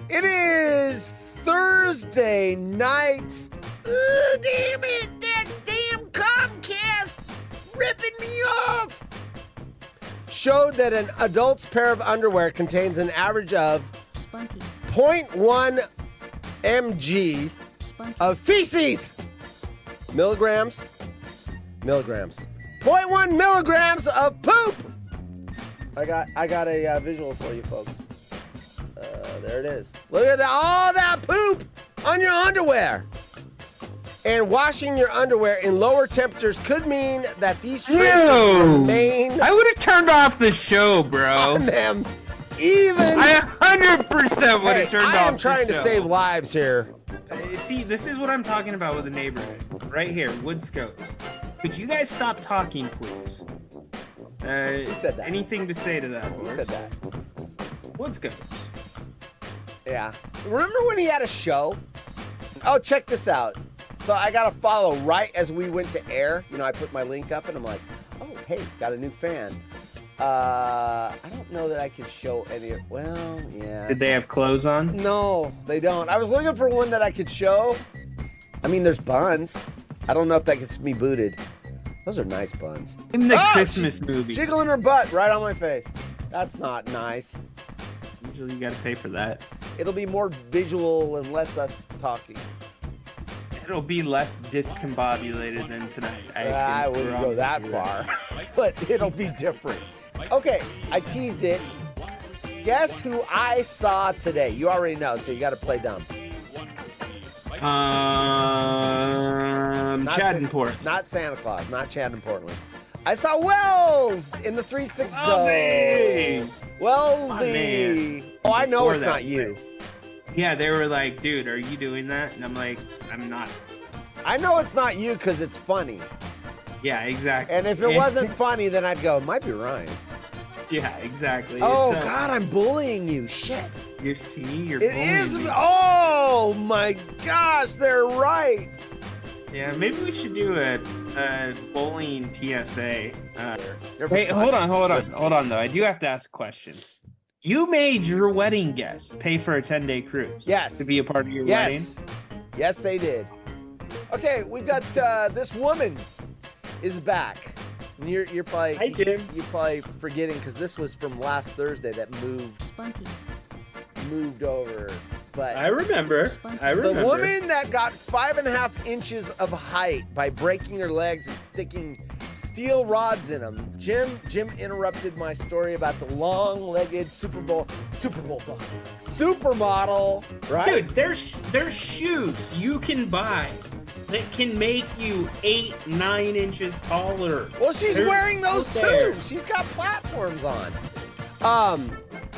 It is Thursday night. Damn it! That damn Comcast ripping me off! Showed that an adult's pair of underwear contains an average of 0.1 mg of feces. Milligrams. 0.1 milligrams of poop. I got a visual for you folks. There it is. Look at all that poop on your underwear. And washing your underwear in lower temperatures could mean that these traces remain. I would have turned off the show, bro. On them, even. I 100% would have turned off. I am trying to save lives here. See, this is what I'm talking about with the neighborhood. Right here, Woodscopes. Could you guys stop talking, please? Who said that? Anything to say to that? Who said that? Woodscopes. Yeah. Remember when he had a show? Oh, check this out. So I got to follow right as we went to air. You know, I put my link up and I'm like, oh, hey, got a new fan. I don't know that I can show any of, well, yeah. Did they have clothes on? No, they don't. I was looking for one that I could show. I mean, there's buns. I don't know if that gets me booted. Those are nice buns. In the Christmas movie. Jiggling her butt right on my face. That's not nice. Usually you gotta pay for that. It'll be more visual and less us talking. It'll be less discombobulated than tonight. I wouldn't go that far, but it'll be different. Okay, I teased it. Guess who I saw today? You already know, so you got to play dumb. Chad in Portland. Not Santa Claus, not Chad in Portland. I saw Wells in the 3-6 zone. Wellsy. Oh, I know it's not you. Yeah, they were like, dude, are you doing that? And I'm like, I'm not. I know it's not you because it's funny. Yeah, exactly. And if it wasn't funny, then I'd go, it might be Ryan. Yeah, exactly. Oh, God, I'm bullying you. Shit. You're bullying me. Oh, my gosh, they're right. Yeah, maybe we should do a bullying PSA. Hey, hold on, though. I do have to ask a question. You made your wedding guests pay for a 10-day cruise. Yes. To be a part of your wedding? Yes, they did. Okay, we've got this woman is back. And you're probably Hi, Jim. You're probably forgetting because this was from last Thursday that moved over. But I remember. The woman that got 5.5 inches of height by breaking her legs and sticking steel rods in them. Jim interrupted my story about the long-legged supermodel, right? Dude, there's shoes you can buy that can make you 8-9 inches taller. Well, she's wearing those too. She's got platforms on.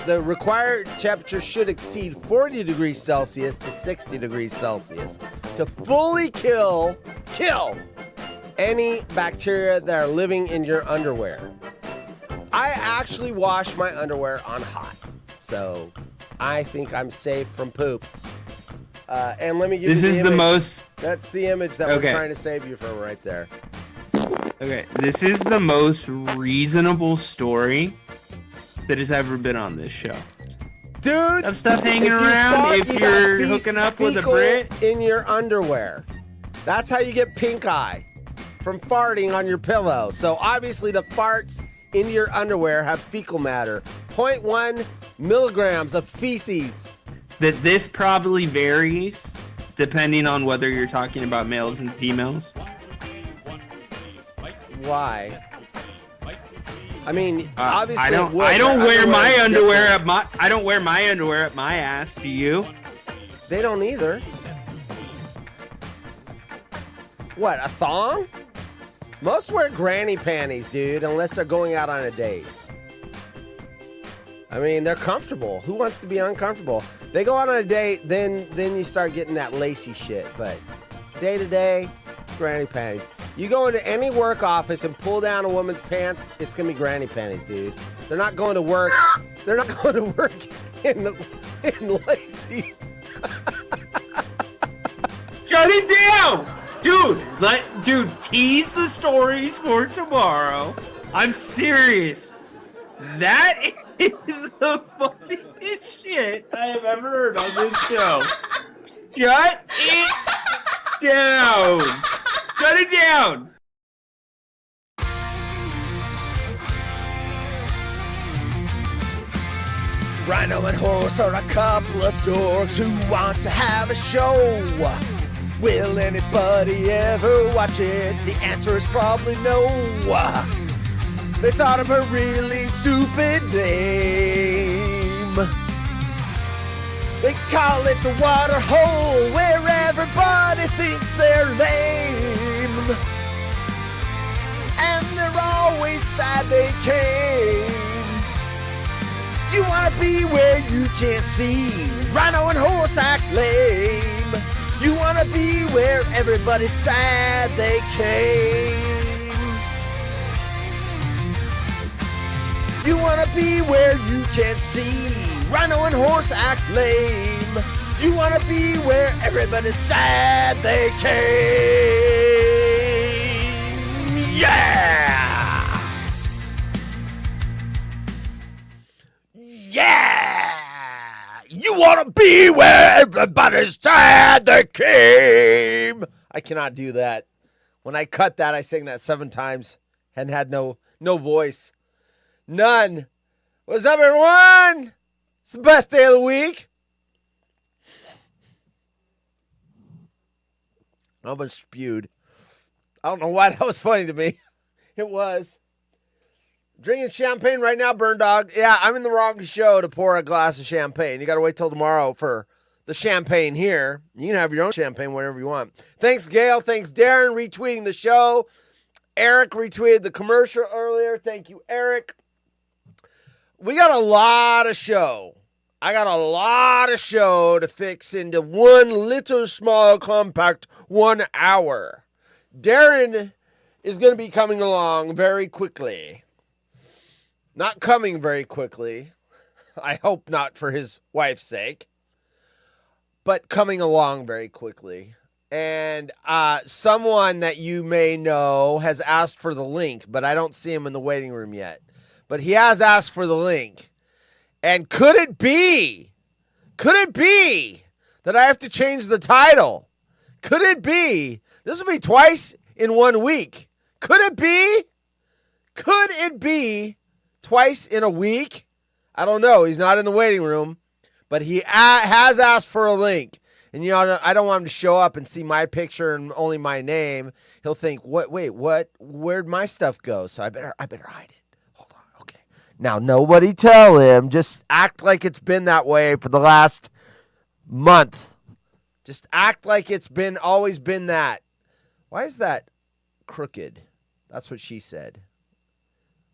The required temperature should exceed 40 degrees Celsius to 60 degrees Celsius to fully kill any bacteria that are living in your underwear. I actually wash my underwear on hot, so I think I'm safe from poop. And let me give you the image. That's the image that we're trying to save you from right there. Okay, this is the most reasonable story that has ever been on this show. Dude, of stuff hanging around if you're hooking up with a Brit in your underwear. That's how you get pink eye from farting on your pillow. So obviously the farts in your underwear have fecal matter. 0.1 milligrams of feces. That this probably varies depending on whether you're talking about males and females. Why? I mean, obviously, I don't wear my underwear at my. I don't wear my underwear at my ass. Do you? They don't either. What, a thong? Most wear granny panties, dude, unless they're going out on a date. I mean, they're comfortable. Who wants to be uncomfortable? They go out on a date, then you start getting that lacy shit. But day to day, granny panties. You go into any work office and pull down a woman's pants, it's gonna be granny panties, dude. They're not going to work. They're not going to work in lacy. Shut it down, dude. Dude, tease the stories for tomorrow. I'm serious. That is the funniest funniest shit I have ever heard on this show. Shut it down. Shut it down. Rhino and Horse are a couple of dorks who want to have a show. Will anybody ever watch it? The answer is probably no. They thought of a really stupid name. They call it the Waterhole, where everybody thinks they're lame. And they're always sad they came. You wanna be where you can't see. Rhino and Horse act lame. You wanna be where everybody's sad they came. You wanna be where you can't see. Rhino and Horse act lame. You wanna be where everybody's sad they came. Yeah! Yeah! You want to be where everybody's sad they came. I cannot do that. When I cut that, I sang that 7 times and had no voice. None. What's up, everyone? It's the best day of the week. I almost spewed. I don't know why that was funny to me. It was. Drinking champagne right now, Burn Dog. Yeah, I'm in the wrong show to pour a glass of champagne. You got to wait till tomorrow for the champagne here. You can have your own champagne whenever you want. Thanks, Gail. Thanks, Darren, retweeting the show. Eric retweeted the commercial earlier. Thank you, Eric. We got a lot of show. I got a lot of show to fix into one little small compact 1 hour. Darren is going to be coming along very quickly. Not coming very quickly. I hope not for his wife's sake. But coming along very quickly. And someone that you may know has asked for the link, but I don't see him in the waiting room yet. But he has asked for the link. And could it be that I have to change the title? Could it be? This will be twice in 1 week. Could it be? Could it be twice in a week? I don't know. He's not in the waiting room, but he has asked for a link. And, you know, I don't want him to show up and see my picture and only my name. He'll think, what? Where'd my stuff go? So I better hide it. Hold on. Okay. Now, nobody tell him. Just act like it's been that way for the last month. Just act like it's always been that. Why is that crooked? That's what she said.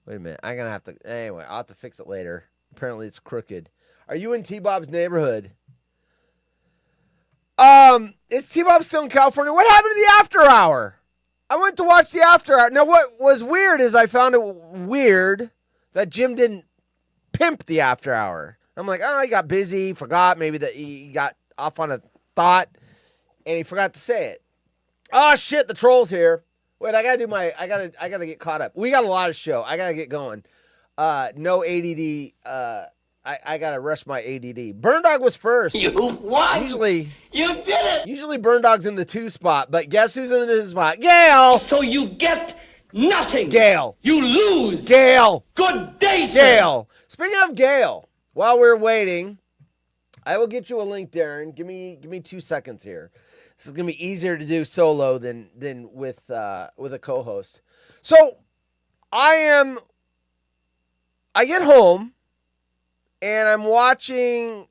Wait a minute. I'm going to have to... Anyway, I'll have to fix it later. Apparently, it's crooked. Are you in T-Bob's neighborhood? Is T-Bob still in California? What happened to the after hour? I went to watch the after hour. Now, what was weird is I found it weird that Jim didn't pimp the after hour. I'm like, oh, he got busy, forgot maybe that he got off on a thought, and he forgot to say it. Oh, shit, the troll's here. Wait, I gotta get caught up. We got a lot of show. I gotta get going. No ADD. I gotta rush my ADD. Burn Dog was first. You what? Usually, you did it. Usually Burn Dog's in the 2 spot, but guess who's in the 2 spot? Gail. So you get nothing. Gail. You lose. Gail. Good day, sir. Gail. Speaking of Gail, while we're waiting, I will get you a link, Darren. Give me 2 seconds here. This is gonna be easier to do solo than with a co-host. So I get home and I'm looking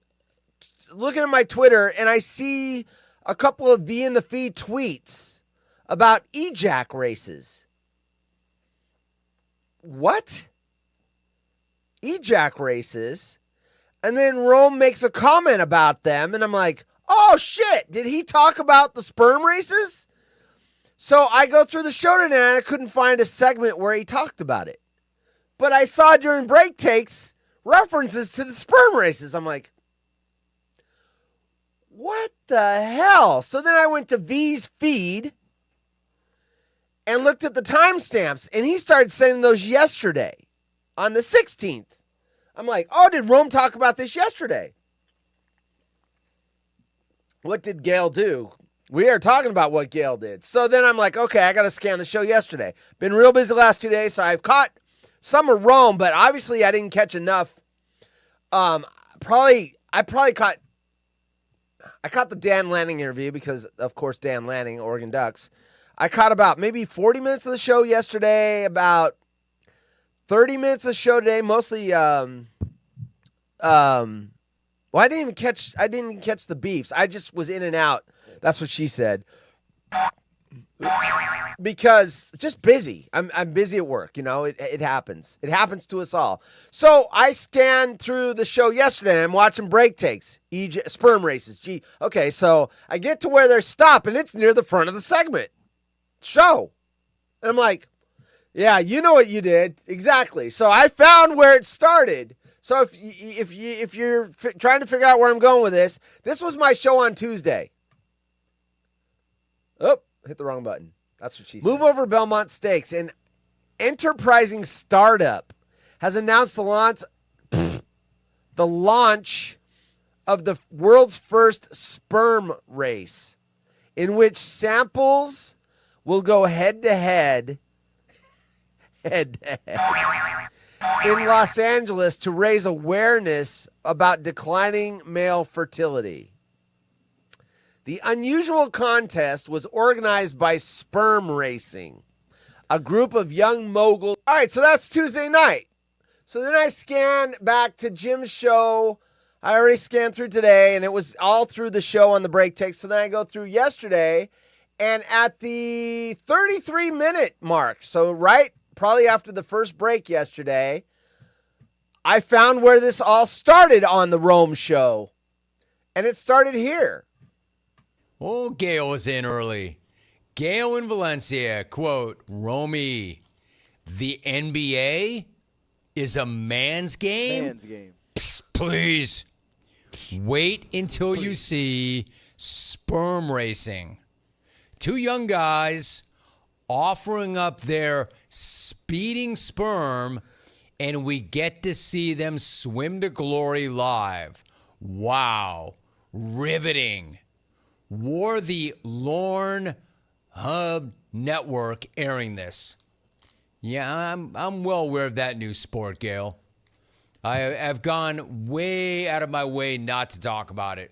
at my Twitter, and I see a couple of V in the Feed tweets about ejac races. What? Ejac races? And then Rome makes a comment about them, and I'm like, oh shit, did he talk about the sperm races? So I go through the show today and I couldn't find a segment where he talked about it. But I saw during break takes references to the sperm races. I'm like, what the hell? So then I went to V's feed and looked at the timestamps, and he started sending those yesterday on the 16th I'm like, oh, did Rome talk about this yesterday? What did Gail do? We are talking about what Gail did. So then I'm like, okay, I got to scan the show yesterday. Been real busy the last 2 days, so I've caught some of Rome, but obviously I didn't catch enough. I probably caught the Dan Lanning interview because, of course, Dan Lanning, Oregon Ducks. I caught about maybe 40 minutes of the show yesterday, about 30 minutes of the show today, mostly well, I didn't even catch the beefs. I just was in and out. That's what she said. Because just busy. I'm busy at work, you know. It happens. It happens to us all. So I scanned through the show yesterday and I'm watching break takes. Sperm races. Okay, so I get to where they're stopping. It's near the front of the segment. Show. And I'm like, yeah, you know what you did. Exactly. So I found where it started. So if you're trying to figure out where I'm going with this was my show on Tuesday. Oh, hit the wrong button. That's what she said. Move over Belmont Stakes. An enterprising startup has announced the launch of the world's first sperm race, in which samples will go head-to-head in Los Angeles to raise awareness about declining male fertility. The unusual contest was organized by Sperm Racing, a group of young moguls. All right, so that's Tuesday night. So then I scanned back to Jim's show. I already scanned through today, and it was all through the show on the break takes. So then I go through yesterday, and at the 33-minute mark, so right probably after the first break yesterday, I found where this all started on the Rome show, and it started here. Oh, Gail was in early. Gail in Valencia, quote, Romy, the NBA is a man's game? Man's game. Psst, please. Wait until you see sperm racing. Two young guys offering up their speeding sperm, and we get to see them swim to glory live. Wow. Riveting. Wore the Lorne Hub Network airing this. Yeah, I'm well aware of that new sport, Gail. I have gone way out of my way not to talk about it.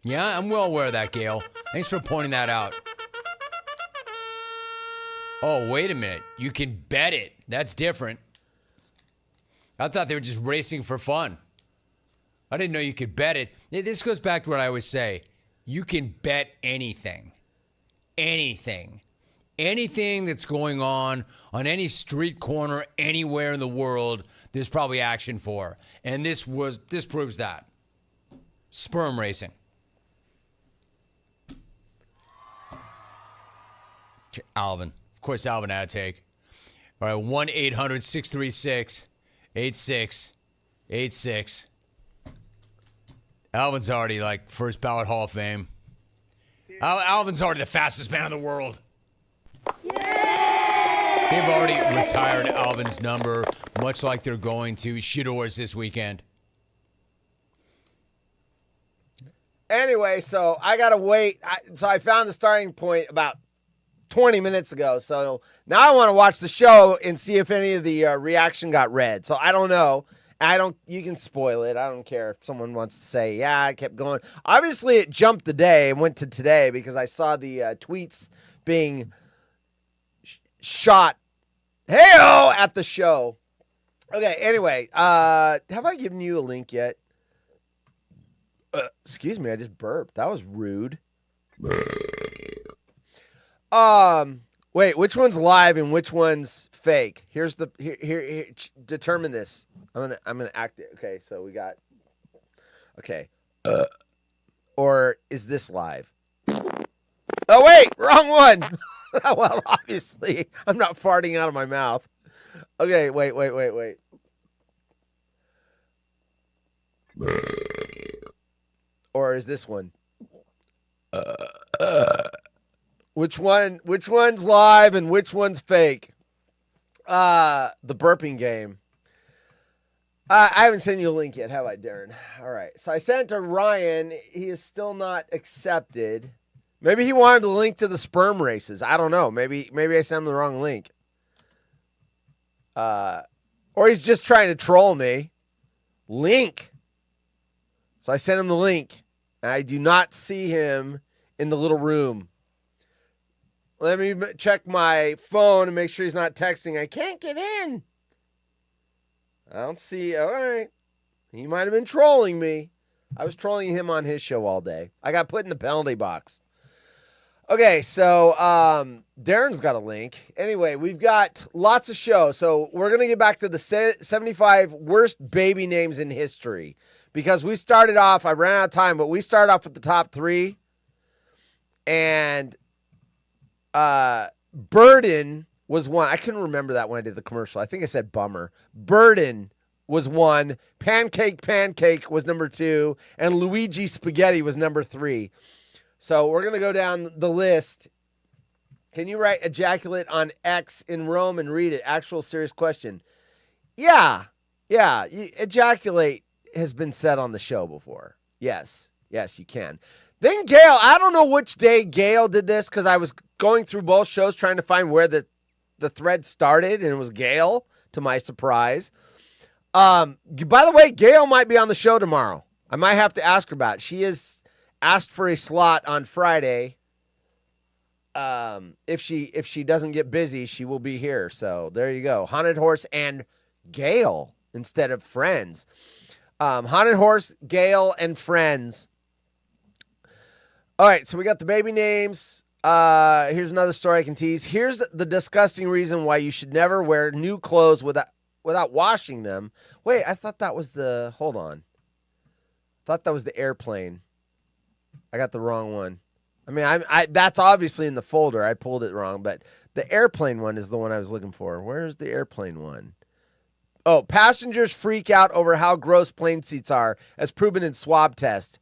Yeah, I'm well aware of that, Gail. Thanks for pointing that out. Oh, wait a minute. You can bet it. That's different. I thought they were just racing for fun. I didn't know you could bet it. This goes back to what I always say. You can bet anything. Anything. Anything that's going on any street corner anywhere in the world, there's probably action for. And this proves that. Sperm racing. Alvin. Of course, Alvin had a take. All right, 1-800-636-8686. Alvin's already like first ballot Hall of Fame. Alvin's already the fastest man in the world. They've already retired Alvin's number, much like they're going to Shador's this weekend. Anyway, so I got to wait. So I found the starting point about 20 minutes ago. So now I want to watch the show and see if any of the reaction got read. So I don't know. You can spoil it. I don't care if someone wants to say, yeah, I kept going. Obviously, it jumped the day and went to today because I saw the tweets being shot at the show. Okay, anyway, have I given you a link yet? Excuse me, I just burped. That was rude. Wait, which one's live and which one's fake? Here's the here determine this. I'm gonna act it. Okay, so we got okay. Or is this live? Oh wait, wrong one. Well, obviously, I'm not farting out of my mouth. Okay, wait. Or is this one? Which one's live and which one's fake? The burping game. I haven't sent you a link yet, have I, Darren? All right. So I sent it to Ryan. He is still not accepted. Maybe he wanted to link to the sperm races. I don't know. Maybe I sent him the wrong link. Or he's just trying to troll me. Link. So I sent him the link. And I do not see him in the little room. Let me check my phone and make sure he's not texting. I can't get in. I don't see. All right. He might have been trolling me. I was trolling him on his show all day. I got put in the penalty box. Okay, so Darren's got a link. Anyway, we've got lots of shows. So we're going to get back to the 75 worst baby names in history. Because we started off, I ran out of time, but we started off with the top 3. And Burden was one. I couldn't remember that when I did the commercial. I think I said bummer. Burden was 1. Pancake was number 2. And Luigi Spaghetti was number 3. So we're going to go down the list. Can you write ejaculate on X in Rome and read it? Actual serious question. Yeah. Ejaculate has been said on the show before. Yes, you can. Then Gail, I don't know which day Gail did this because I was going through both shows trying to find where the thread started, and it was Gail, to my surprise. By the way, Gail might be on the show tomorrow. I might have to ask her about it. She is asked for a slot on Friday. If she doesn't get busy, she will be here. So there you go. Haunted Horse and Gail instead of Friends. Haunted Horse, Gail, and Friends. All right, so we got the baby names. Here's another story I can tease. Here's the disgusting reason why you should never wear new clothes without washing them. Wait, I thought that was hold on. I thought that was the airplane. I got the wrong one. I mean, that's obviously in the folder. I pulled it wrong, but the airplane one is the one I was looking for. Where's the airplane one? Oh, passengers freak out over how gross plane seats are, as proven in swab test.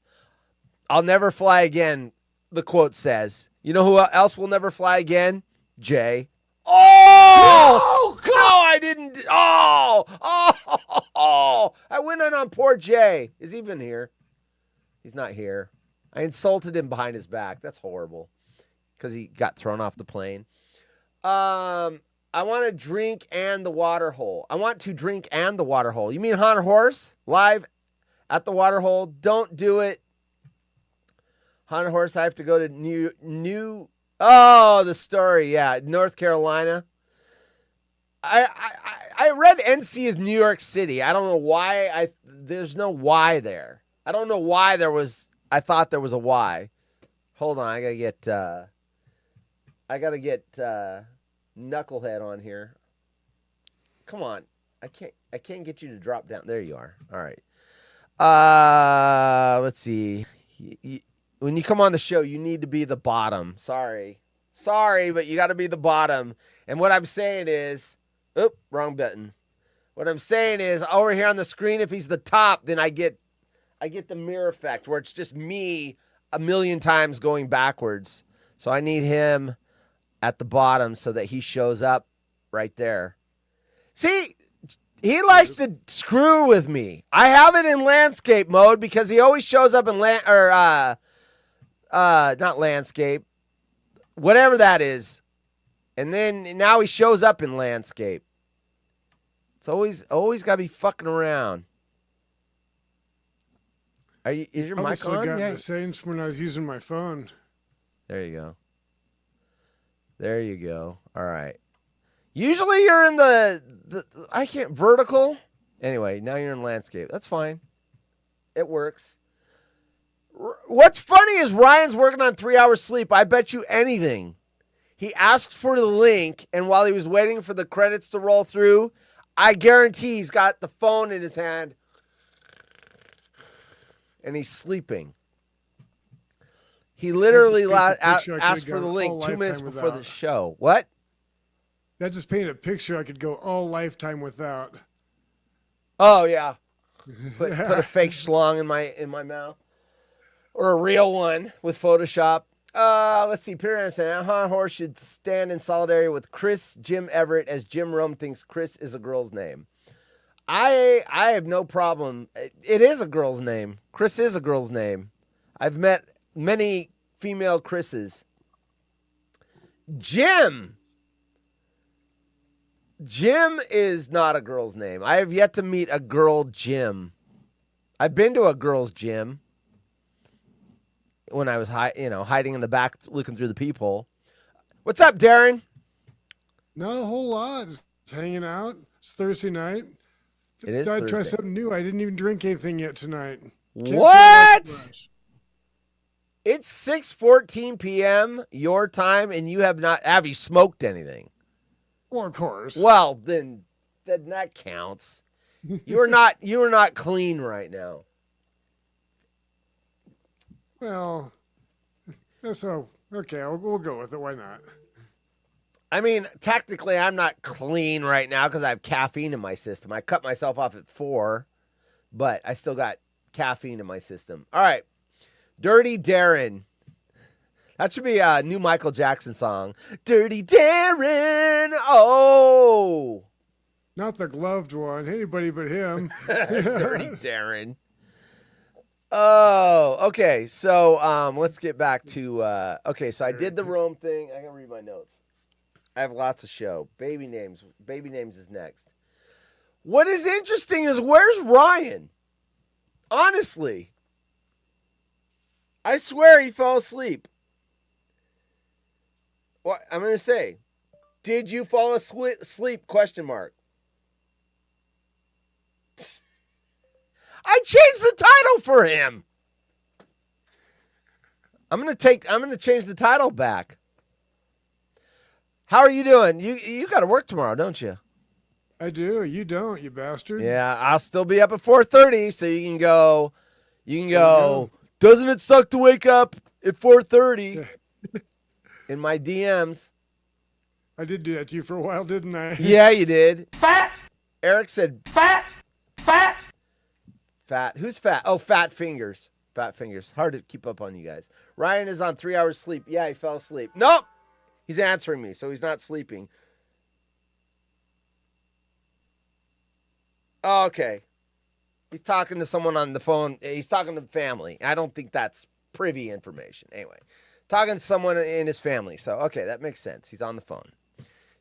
I'll never fly again, the quote says. You know who else will never fly again? Jay. Oh! No, I didn't. Oh! I went in on poor Jay. Is he even here? He's not here. I insulted him behind his back. That's horrible. Because he got thrown off the plane. I want to drink and the Waterhole. I want to drink and the Waterhole. You mean Haunted Horse? Live at the Waterhole? Don't do it. Haunted Horse, I have to go to the story. Yeah, North Carolina. I read NC is New York City. I don't know why. There's no Y there. I don't know why I thought there was a Y. Hold on, I gotta get Knucklehead on here. Come on. I can't get you to drop down. There you are. All right. Let's see. When you come on the show, you need to be the bottom. Sorry, but you got to be the bottom. And what I'm saying is, wrong button. What I'm saying is, over here on the screen, if he's the top, then I get the mirror effect where it's just me a million times going backwards. So I need him at the bottom so that he shows up right there. See, he likes to screw with me. I have it in landscape mode because he always shows up in not landscape, whatever that is. And then now he shows up in landscape. It's always got to be fucking around. Is your mic on? I got the Saints when I was using my phone. There you go. All right. Usually you're in the vertical. Anyway, now you're in landscape. That's fine. It works. What's funny is Ryan's working on 3 hours sleep. I bet you anything. He asked for the link, and while he was waiting for the credits to roll through, I guarantee he's got the phone in his hand, and he's sleeping. He literally asked for the link 2 minutes before the show. What? That just painted a picture I could go all lifetime without. Oh, yeah. Put a fake schlong in my mouth. Or a real one with Photoshop. Let's see. Peter Anderson. Horse should stand in solidarity with Chris Jim Everett as Jim Rome thinks Chris is a girl's name. I have no problem. It is a girl's name. Chris is a girl's name. I've met many female Chris's. Jim is not a girl's name. I have yet to meet a girl Jim. I've been to a girl's gym when I was hiding in the back looking through the peephole. What's up, Darren? Not a whole lot. Just hanging out. It's Thursday night. It is I'd Thursday. try something new. I didn't even drink anything yet tonight. What? It's 6:14 p.m. your time, and you have you smoked anything? Well, of course. Well, then that counts. You are not clean right now. Well, so okay, we'll go with it. Why not? I mean, technically, I'm not clean right now because I have caffeine in my system. I cut myself off at 4, but I still got caffeine in my system. All right. Dirty Darren. That should be a new Michael Jackson song. Dirty Darren. Oh. Not the gloved one. Anybody but him. Dirty Darren. Oh, okay. So let's get back to okay, so I did the Rome thing. I gotta read my notes. I have lots of show. Baby names. Baby names is next. What is interesting is where's Ryan? Honestly. I swear he fell asleep. What I'm gonna say. Did you fall asleep? Question mark. I changed the title for him. I'm gonna change the title back. How are you doing? You got to work tomorrow, don't you? I do. You don't, you bastard. Yeah, I'll still be up at 4:30, so you can go. Doesn't it suck to wake up at 4:30? In my DMs. I did do that to you for a while, didn't I? Yeah, you did. Fat. Eric said Fat. fat. Who's fat? Oh, fat fingers. Fat fingers. Hard to keep up on you guys. Ryan is on 3 hours sleep. Yeah, he fell asleep. Nope. He's answering me, so he's not sleeping. Oh, okay. He's talking to someone on the phone. He's talking to family. I don't think that's privy information. Anyway, talking to someone in his family. So, okay, that makes sense. He's on the phone.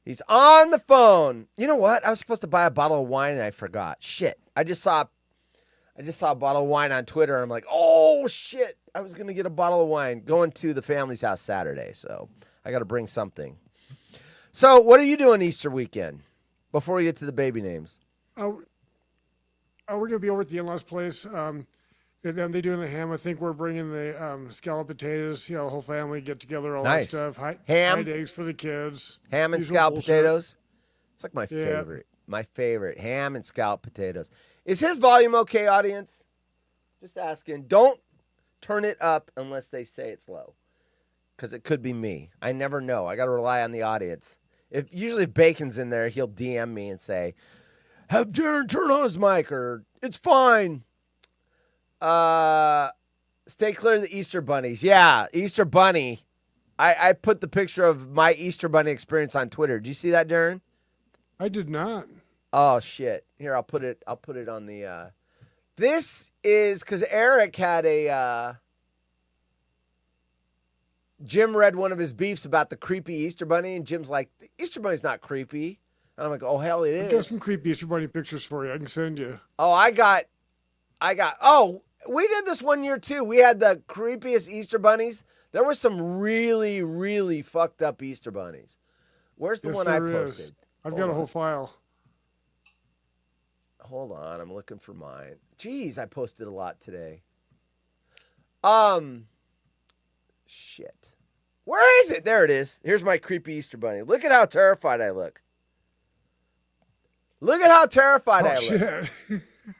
He's on the phone. You know what? I was supposed to buy a bottle of wine and I forgot. Shit. I just saw a bottle of wine on Twitter and I'm like, oh, shit. I was going to get a bottle of wine going to the family's house Saturday. So I got to bring something. So what are you doing Easter weekend before we get to the baby names? We're going to be over at the in-laws' place. They doing the ham. I think we're bringing the scalloped potatoes. You know, whole family get together, all Nice. that stuff. Ham? Fried eggs for the kids. Ham and Usual scalloped bullshit. potatoes? It's like my favorite. My favorite. Ham and scalloped potatoes. Is his volume okay, audience? Just asking. Don't turn it up unless they say it's low. Because it could be me. I never know. I got to rely on the audience. Usually if Bacon's in there, he'll DM me and say, have Darren turn on his mic, or it's fine. Stay clear of the Easter bunnies. Yeah, Easter bunny. I put the picture of my Easter bunny experience on Twitter. Did you see that, Darren? I did not. Oh shit! Here, I'll put it on the. This is because Eric had a. Jim read one of his beefs about the creepy Easter bunny, and Jim's like, the Easter bunny's not creepy. And I'm like, oh hell, it I got is. some creepy Easter bunny pictures for you. I can send you. Oh, I got. Oh, we did this one year too. We had the creepiest Easter bunnies. There were some really, really fucked up Easter bunnies. Where's the one I there posted? is. I've got a whole file. Hold on, I'm looking for mine. Jeez, I posted a lot today. Shit. Where is it? There it is. Here's my creepy Easter bunny. Look at how terrified I look. Look at how terrified I look. Shit.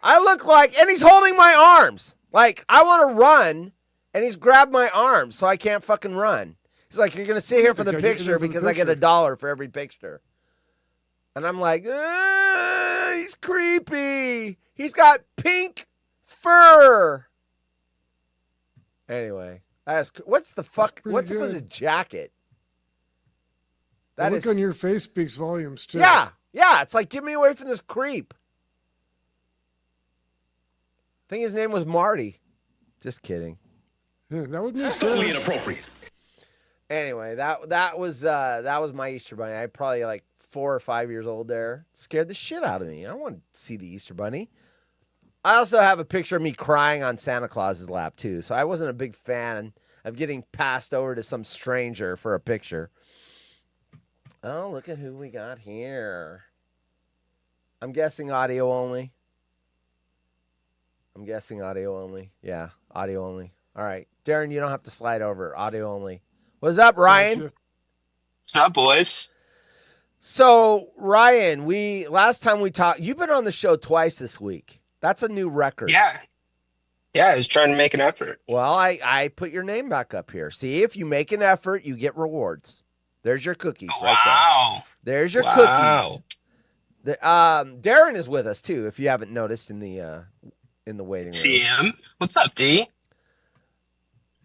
I look like, and he's holding my arms. Like, I want to run, and he's grabbed my arms, so I can't fucking run. He's like, you're going to sit here for the picture because I get $1 for every picture. And I'm like, he's creepy. He's got pink fur. Anyway, What's the fuck? pretty What's up with good. his jacket? The That look is. on your face speaks volumes too. Yeah. It's like, get me away from this creep. I think his name was Marty. Just kidding. Yeah, that would make That's totally sense. inappropriate. Anyway, that was my Easter bunny. I probably like 4 or 5 years old there. Scared the shit out of me. I don't want to see the Easter bunny. I also have a picture of me crying on Santa Claus's lap too. So I wasn't a big fan of getting passed over to some stranger for a picture. Oh, look at who we got here. I'm guessing audio only. Yeah, audio only. All right. Darren, you don't have to slide over. Audio only. What's up, Ryan? Gotcha. What's up, boys? So, Ryan, last time we talked, you've been on the show twice this week. That's a new record. Yeah. Yeah, I was trying to make an effort. Well, I put your name back up here. See, if you make an effort, you get rewards. There's your cookies right Wow. there. There's your Wow. cookies. Darren is with us too, if you haven't noticed in the waiting room. CM. What's up, D?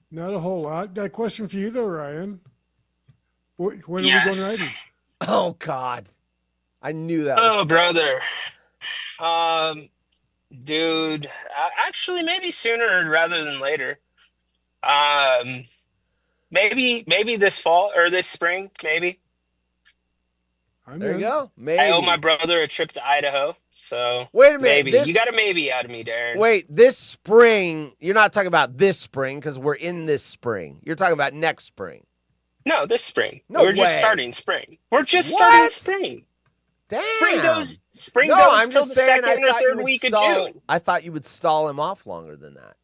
Not a whole lot. Got a question for you though, Ryan. When are we Yes. going riding? Oh God, I knew that. Oh, brother. Dude, actually, maybe sooner rather than later. Maybe this fall or this spring, maybe. I'm There in. you go. Maybe. I owe my brother a trip to Idaho, so Wait a minute. maybe. This, You got a maybe out of me, Darren. wait, this spring. You're not talking about this spring because we're in this spring. You're talking about next spring. No, this spring. No We're just way. starting spring. We're just What? starting spring. Damn. Spring No, goes I'm till just the saying. second or third week of June. I thought you would stall him off longer than that.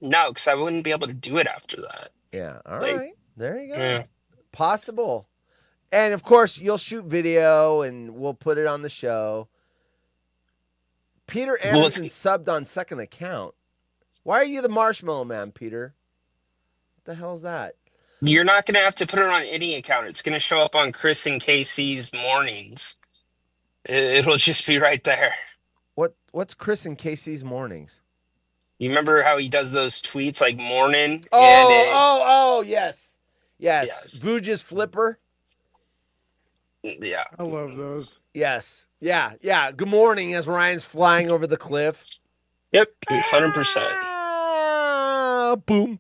No, because I wouldn't be able to do it after that. Yeah. All Like, right. There you go. Yeah. Possible. And of course, you'll shoot video and we'll put it on the show. Peter Well, Anderson subbed on second account. Why are you the Marshmallow Man, Peter? What the hell's that? You're not going to have to put it on any account. It's going to show up on Chris and Casey's mornings. It'll just be right there. What's Chris and Casey's mornings? You remember how he does those tweets like morning? Yes. Yes. Vuja's flipper. Yeah. I love those. Yes. Yeah. Good morning as Ryan's flying over the cliff. Yep. 100%. Boom.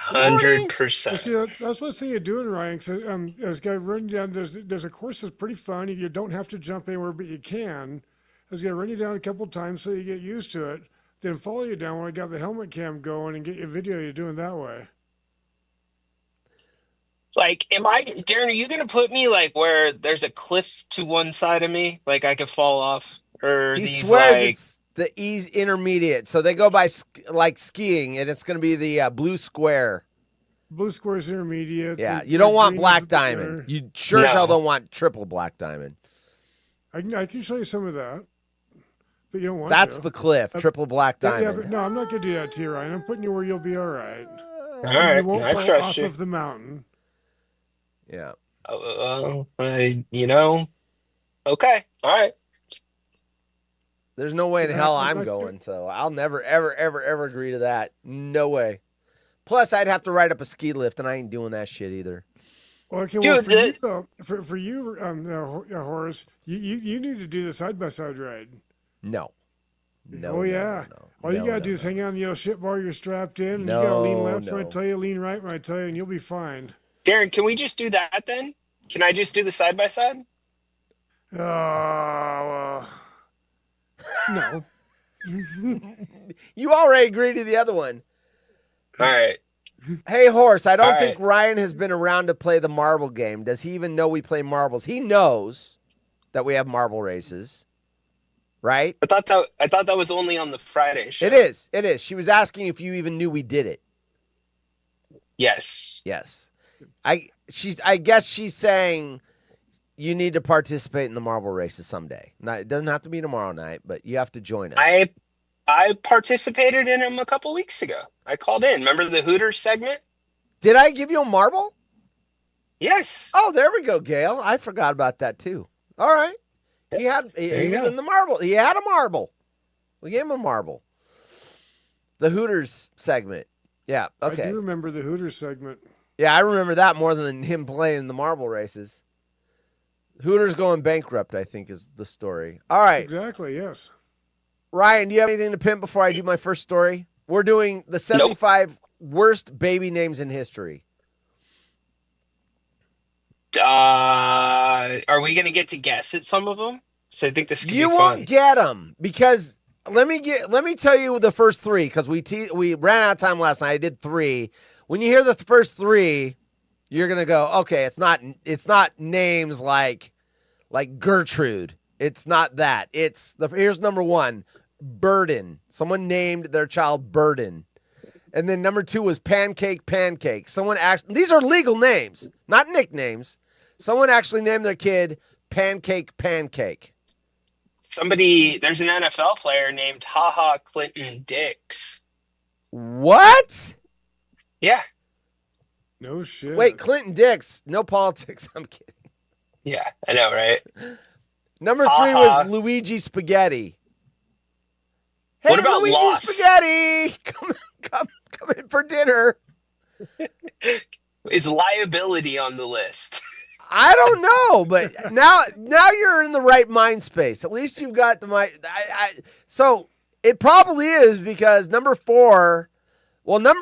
100%. See, that's what I see you doing, Ryan. So, as guy running down, there's a course that's pretty fun. You don't have to jump anywhere, but you can. I was gonna run you down a couple times so you get used to it. Then follow you down when I got the helmet cam going and get you a video you doing that way. Like, Darren, are you going to put me like where there's a cliff to one side of me? Like I could fall off? Or He these swears like... it's the ease intermediate. So they go by like skiing, and it's going to be the blue square. Blue square's intermediate. Yeah, the you don't want green is black the diamond. beginner. You sure as hell No. don't want triple black diamond. I can show you some of that, but you don't want That's to. the cliff, triple black Yeah, diamond. but no, I'm not gonna do that to you, Ryan. I'm putting you where you'll be all right. All right. You won't I fall trust off you. of the mountain. Yeah. Okay. All right. There's no way in Yeah, hell I'm I'm not- going, so I'll never, ever agree to that. No way. Plus, I'd have to ride up a ski lift, and I ain't doing that shit either. Okay, well, Dude, for you, though, for you, Horace, you need to do the side by side ride. No. Oh yeah. All you gotta do is hang out on the old shit bar. You're strapped in. And you gotta lean left when I tell you, lean right when I tell you, and you'll be fine. Darren, can we just do that then? Can I just do the side by side? No. You already agreed to the other one. All right. Hey, Horse, I don't All think right. Ryan has been around to play the marble game. Does he even know we play marbles? He knows that we have marble races, right? I thought that was only on the Friday show. It is. It is. She was asking if you even knew we did it. Yes. Yes. I guess she's saying you need to participate in the marble races someday. Now, it doesn't have to be tomorrow night, but you have to join us. I participated in them a couple weeks ago. I called in. Remember the Hooters segment? Did I give you a marble? Yes. Oh, there we go, Gail. I forgot about that too. All right. He was in the marble. He had a marble. We gave him a marble. The Hooters segment. Yeah. I Okay. do remember the Hooters segment. Yeah, I remember that more than him playing in the marble races. Hooters going bankrupt, I think, is the story. All right. Exactly, yes. Ryan, do you have anything to pimp before I do my first story? We're doing the 75 worst baby names in history. Are we gonna get to guess at some of them? So I think this could You be won't fun. get them because let me tell you the first three because we ran out of time last night. I did three. When you hear the first three, you're gonna go, okay, it's not names like Gertrude. It's not that. Here's number one, Burden. Someone named their child Burden. And then number two was Pancake. These are legal names, not nicknames. Someone actually named their kid Pancake. There's an NFL player named Haha Clinton Dix. What? Yeah. No shit. Wait, Clinton Dix, no politics. I'm kidding. Yeah, I know, right? Number three was Luigi Spaghetti. Hey, What about Luigi Lost? Spaghetti, come in for dinner. Is liability on the list? I don't know, but now you're in the right mind space. At least you've got the mind. So it probably is because number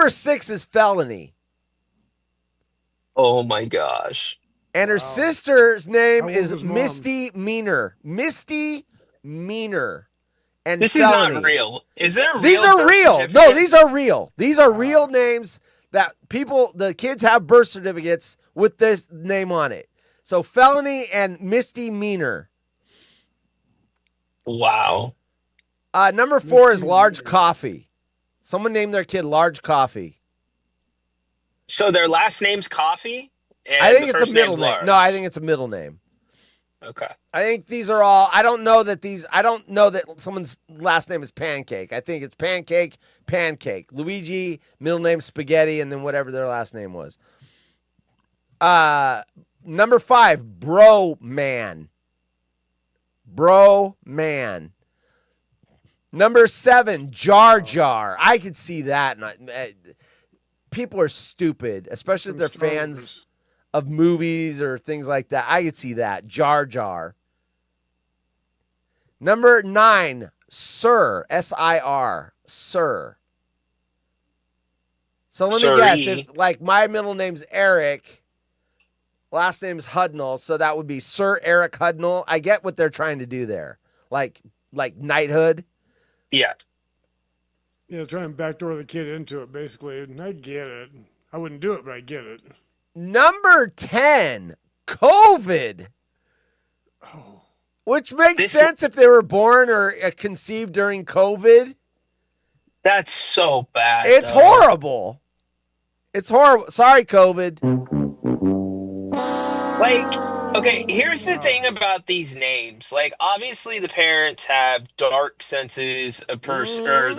6 is felony. Oh my gosh. And her sister's name How old is was Mom? Misty Meaner. Misty Meaner. And This felony. is not real. Is there a These real are birth real. No, certificate? these are real. These are real names that the kids have birth certificates with this name on it. So felony and Misty Meaner. Wow. Number 4 is Misty Large Meaner. Coffee. Someone named their kid Large Coffee. So their last name's Coffee? And I think the it's a first middle name's name. Large. No, I think it's a middle name. Okay. I think these are all. I don't know that someone's last name is Pancake. I think it's Pancake. Luigi, middle name Spaghetti, and then whatever their last name was. Number 5, Bro Man. Number 7, Jar Jar. I could see that. People are stupid, especially if From they're Star fans Wars. of movies or things like that. I could see that. Jar Jar. Number 9, Sir. S-I-R. Sir. So let me guess. Siree. If, my middle name's Eric, last name's Hudnall, so that would be Sir Eric Hudnall. I get what they're trying to do there. Like knighthood. Yeah. Yeah, try and backdoor the kid into it, basically. And I get it. I wouldn't do it, but I get it. Number 10, COVID. Oh, Which makes This- sense if they were born or conceived during COVID. That's so bad. It's though. horrible. It's horrible. Sorry, COVID. Okay, here's the thing about these names. Obviously the parents have dark senses of person, or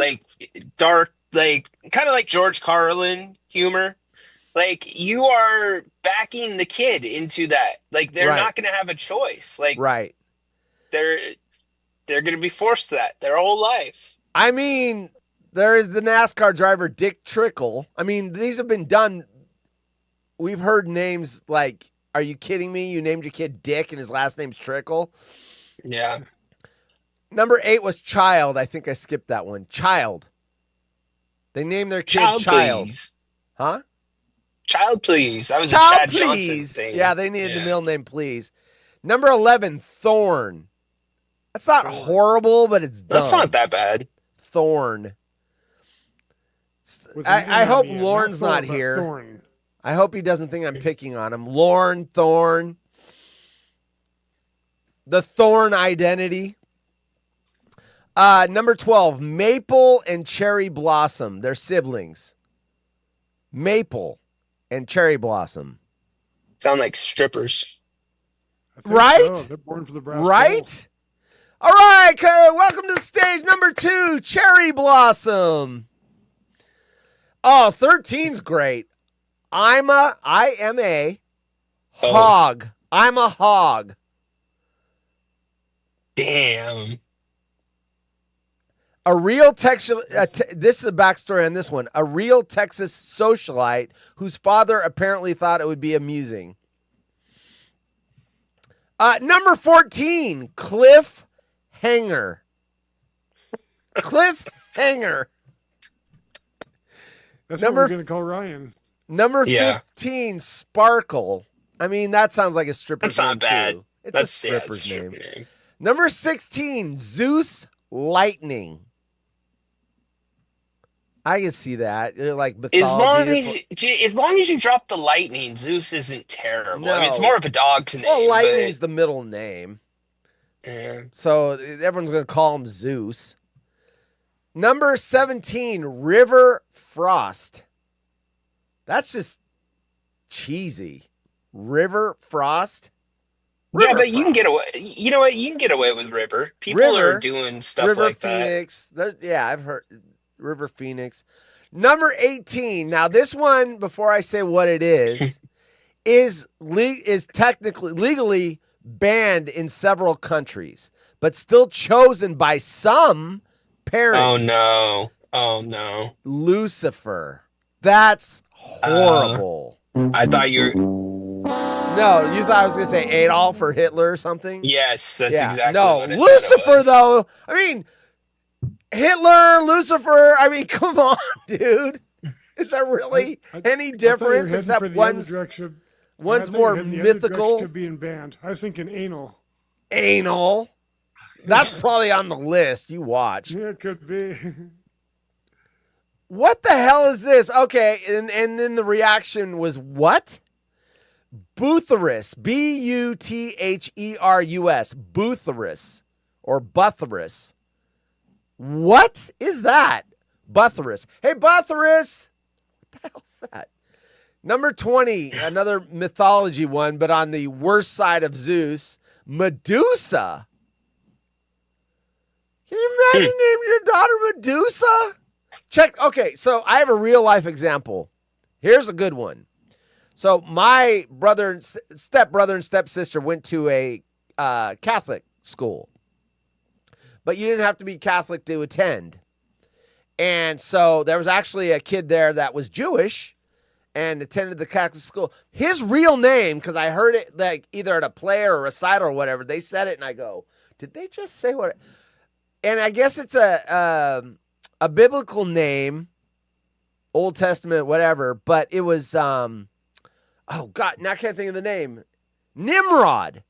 dark, kind of like George Carlin humor. You are backing the kid into that. They're Right. not going to have a choice. Right. They're going to be forced to that their whole life. I mean, there is the NASCAR driver Dick Trickle. I mean, these have been done. We've heard names like, are you kidding me? You named your kid Dick and his last name's Trickle? Yeah. Number 8 was Child. I think I skipped that one. Child. They named their kid Child. Please. Huh? Child, please. That was a Child, Chad Johnson please. thing. Yeah, they needed the Yeah. middle name, please. Number 11, Thorn. That's not horrible, but it's dumb. That's not that bad. Thorn. with an I N hope on the end. Lauren's Thorn, not but here. Thorn. I hope he doesn't think I'm picking on him. Lorne, Thorn. The Thorn identity. Number 12, Maple and Cherry Blossom. They're siblings. Maple and Cherry Blossom. Sound like strippers. I think Right? so. They're born for the brass Right? All right, welcome to the stage. Number 2, Cherry Blossom. Oh, 13's great. I am a hog. I'm a hog. Damn. A real Texas. This is a backstory on this one. A real Texas socialite whose father apparently thought it would be amusing. Number 14, Cliff Hanger. Cliff Hanger. That's what we're going to call Ryan. Number 15, Sparkle. I mean, that sounds like a stripper's name. That's not bad. Too. It's a stripper's stripper name. Number 16, Zeus Lightning. I can see that. They're like mythology. As long as you drop the lightning, Zeus isn't terrible. No. I mean, it's more of a dog's name. Well, Lightning's the middle name. Yeah. So everyone's going to call him Zeus. Number 17, River Frost. That's just cheesy. River Frost? Yeah, but you can get away. You know what? You can get away with River. People are doing stuff River like Phoenix. Yeah, I've heard River Phoenix. Number 18. Now, this one, before I say what it is technically legally banned in several countries, but still chosen by some parents. Oh no. Lucifer. That's horrible. I thought you were. No, you thought I was going to say Adolf or Hitler or something? Yes, that's exactly no, what it Lucifer, was. though. I mean, Hitler, Lucifer. I mean, come on, dude. Is there really any difference except one's more mythical? To being banned. I was thinking anal. Anal? That's probably on the list. You watch. Yeah, it could be. What the hell is this? Okay, and then the reaction was what? Butherus. Butherus. Butherus. Or Butherus. What is that? Butherus. Hey, Butherus. What the hell's that? Number 20, another mythology one, but on the worst side of Zeus, Medusa. Can you imagine naming your daughter Medusa? Okay, so I have a real life example. Here's a good one. So my stepbrother and stepsister went to a Catholic school, but you didn't have to be Catholic to attend. And so there was actually a kid there that was Jewish and attended the Catholic school. His real name, because I heard it like either at a play or a recital or whatever, they said it and I go, did they just say what? And I guess it's a biblical name, Old Testament, whatever, but it was, oh God, now I can't think of the name. Nimrod.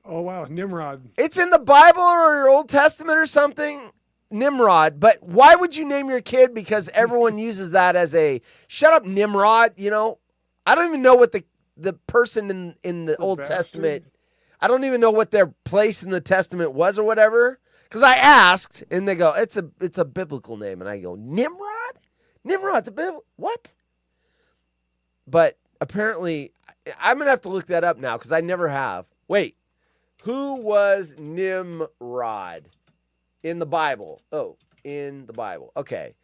Oh, wow, Nimrod. It's in the Bible or Old Testament or something, Nimrod. But why would you name your kid? Because everyone uses that as a, shut up, Nimrod, you know? I don't even know what the person in the Old Testament, I don't even know what their place in the Testament was or whatever. Because I asked, and they go, it's a biblical name. And I go, Nimrod? Nimrod's a biblical, what? But apparently, I'm going to have to look that up now because I never have. Wait, who was Nimrod in the Bible? Oh, in the Bible. Okay.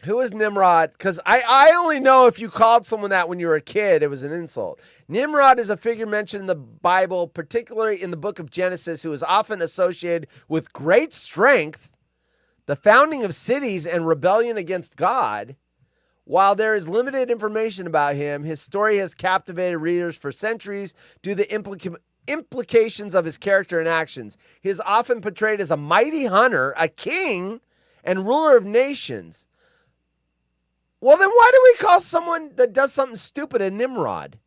Who is Nimrod? Because I only know if you called someone that when you were a kid, it was an insult. Nimrod is a figure mentioned in the Bible, particularly in the book of Genesis, who is often associated with great strength, the founding of cities, and rebellion against God. While there is limited information about him, his story has captivated readers for centuries due to the implications of his character and actions. He is often portrayed as a mighty hunter, a king, and ruler of nations. Well, then why do we call someone that does something stupid a Nimrod?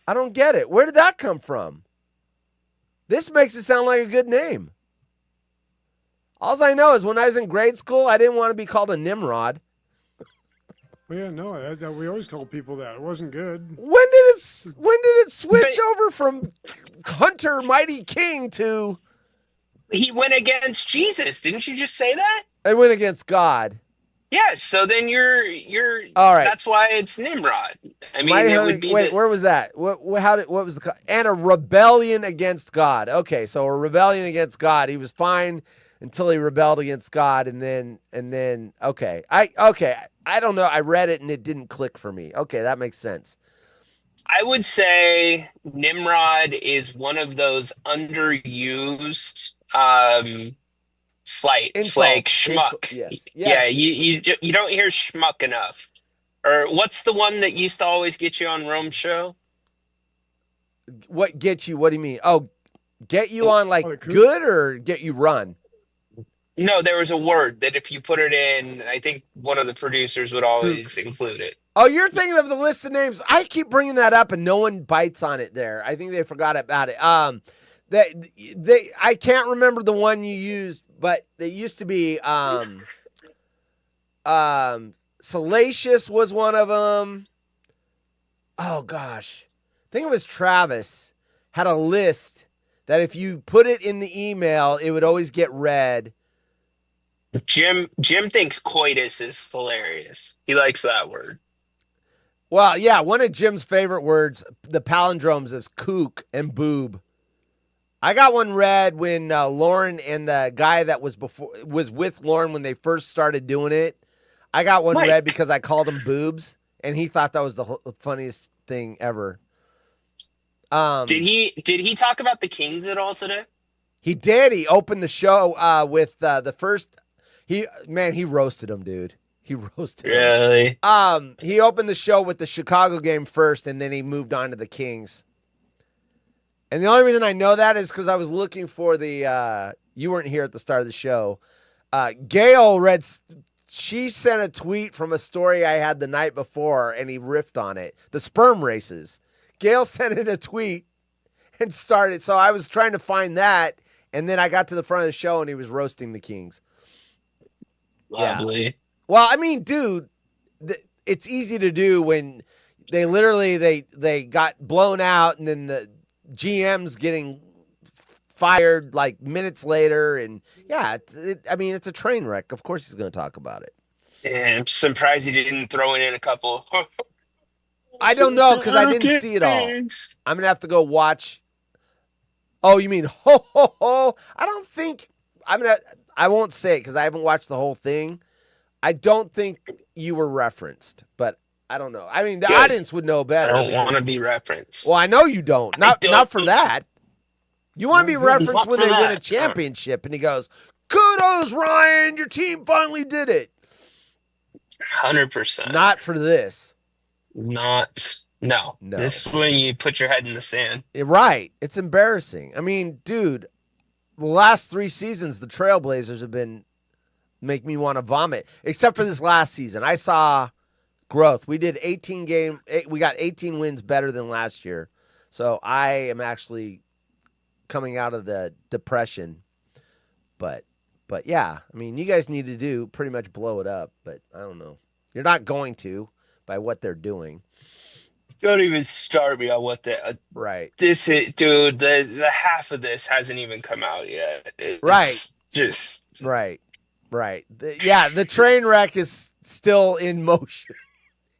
I don't get it. Where did that come from? This makes it sound like a good name. All I know is when I was in grade school, I didn't want to be called a Nimrod. Well, yeah, no, we always called people that. It wasn't good. When did it switch over from hunter, mighty king to... He went against Jesus. Didn't you just say that? I went against God. Yes, so then you're all right. That's why it's Nimrod. I mean, Mighty it hunter, would be wait, where was that? What was the and a rebellion against God? Okay, so a rebellion against God. He was fine until he rebelled against God, and then okay. I don't know. I read it and it didn't click for me. Okay, that makes sense. I would say Nimrod is one of those underused slights, like Insults. schmuck. Yes. Yeah, Yes. you don't hear schmuck enough. Or what's the one that used to always get you on Rome's show? What gets you? What do you mean? Oh, get you on like Oh, the kook? good or get you run? No, there was a word that if you put it in, I think one of the producers would always include it. Oh, you're thinking of the list of names. I keep bringing that up, and no one bites on it. There, I think they forgot about it. I can't remember the one you used, but they used to be Salacious was one of them. Oh gosh, I think it was Travis had a list that if you put it in the email, it would always get read. Jim thinks coitus is hilarious. He likes that word. Well, yeah, one of Jim's favorite words, the palindromes, is kook and boob. I got one read when Lauren and the guy that was with Lauren when they first started doing it. I got one Mike. read because I called him boobs, and he thought that was the funniest thing ever. Did he talk about the Kings at all today? He did. He opened the show with the first. He roasted him, dude. He roasted him. Really? He opened the show with the Chicago game first, and then he moved on to the Kings. And the only reason I know that is because I was looking for the. You weren't here at the start of the show. Gail read. She sent a tweet from a story I had the night before, and he riffed on it. The sperm races. Gail sent in a tweet and started. So I was trying to find that, and then I got to the front of the show, and he was roasting the Kings. Lovely. Yeah. Well, I mean, dude, it's easy to do when they literally they got blown out, and then the GM's getting fired like minutes later, and yeah, I mean, it's a train wreck. Of course, he's going to talk about it. And I'm surprised he didn't throw in a couple. I don't know because I didn't see it all. I'm gonna have to go watch. Oh, you mean ho ho ho? I don't think I won't say it because I haven't watched the whole thing. I don't think you were referenced, but I don't know. I mean, the audience would know I better. don't want to be referenced. Well, I know you don't. Not for that. You want to be referenced Not when for they win a that. championship, and he goes, "Kudos, Ryan! Your team finally did it." 100%. Not for this. No. This is when you put your head in the sand. Right. It's embarrassing. I mean, dude, the last 3 seasons, the Trailblazers have been make me want to vomit. Except for this last season. I saw growth. We did 18 game. We got 18 wins better than last year. So I am actually coming out of the depression. But yeah, I mean, you guys need to do pretty much blow it up. But I don't know. You're not going to by what they're doing. Don't even start me on what the Right. this is, dude. The half of this hasn't even come out yet. Right. It's just Right. The train wreck is still in motion.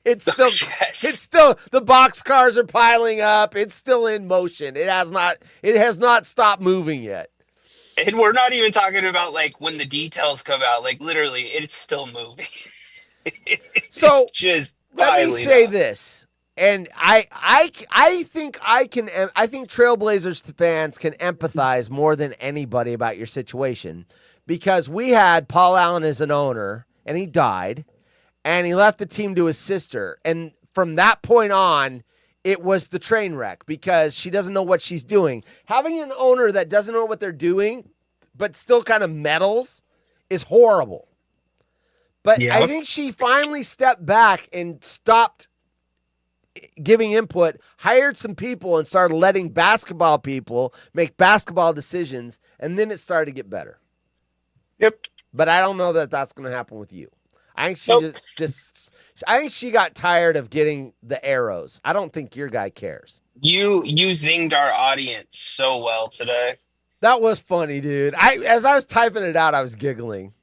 It's still the box cars are piling up. It's still in motion. It has not stopped moving yet. and we're not even talking about like when the details come out. Like literally, it's still moving. So just let me say this. And I think I think Trailblazers fans can empathize more than anybody about your situation because we had Paul Allen as an owner and he died and he left the team to his sister. And from that point on, it was the train wreck because she doesn't know what she's doing. Having an owner that doesn't know what they're doing, but still kind of meddles is horrible. But I think she finally stepped back and stopped giving input, hired some people, and started letting basketball people make basketball decisions, and then it started to get better. Yep. But I don't know that that's going to happen with you. I think she I think she got tired of getting the arrows. I don't think your guy cares. You zinged our audience so well today. That was funny, dude. As I was typing it out, I was giggling.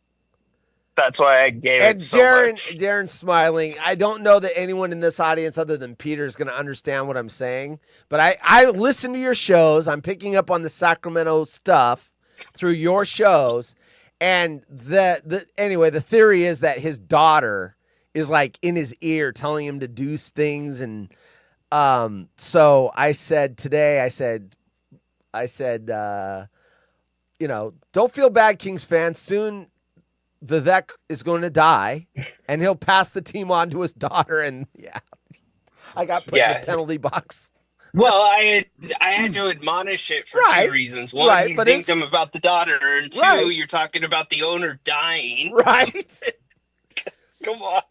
That's why I gave And it so much. Darren's smiling. I don't know that anyone in this audience other than Peter is going to understand what I'm saying. But I listen to your shows. I'm picking up on the Sacramento stuff through your shows. And the theory is that his daughter is like in his ear telling him to do things. And So I said today, don't feel bad, Kings fans. Soon Vivek is going to die, and he'll pass the team on to his daughter. And I got put in the penalty box. Well, I had to admonish it for two reasons. One, you think them about the daughter, and two, you're talking about the owner dying. Right. Come on.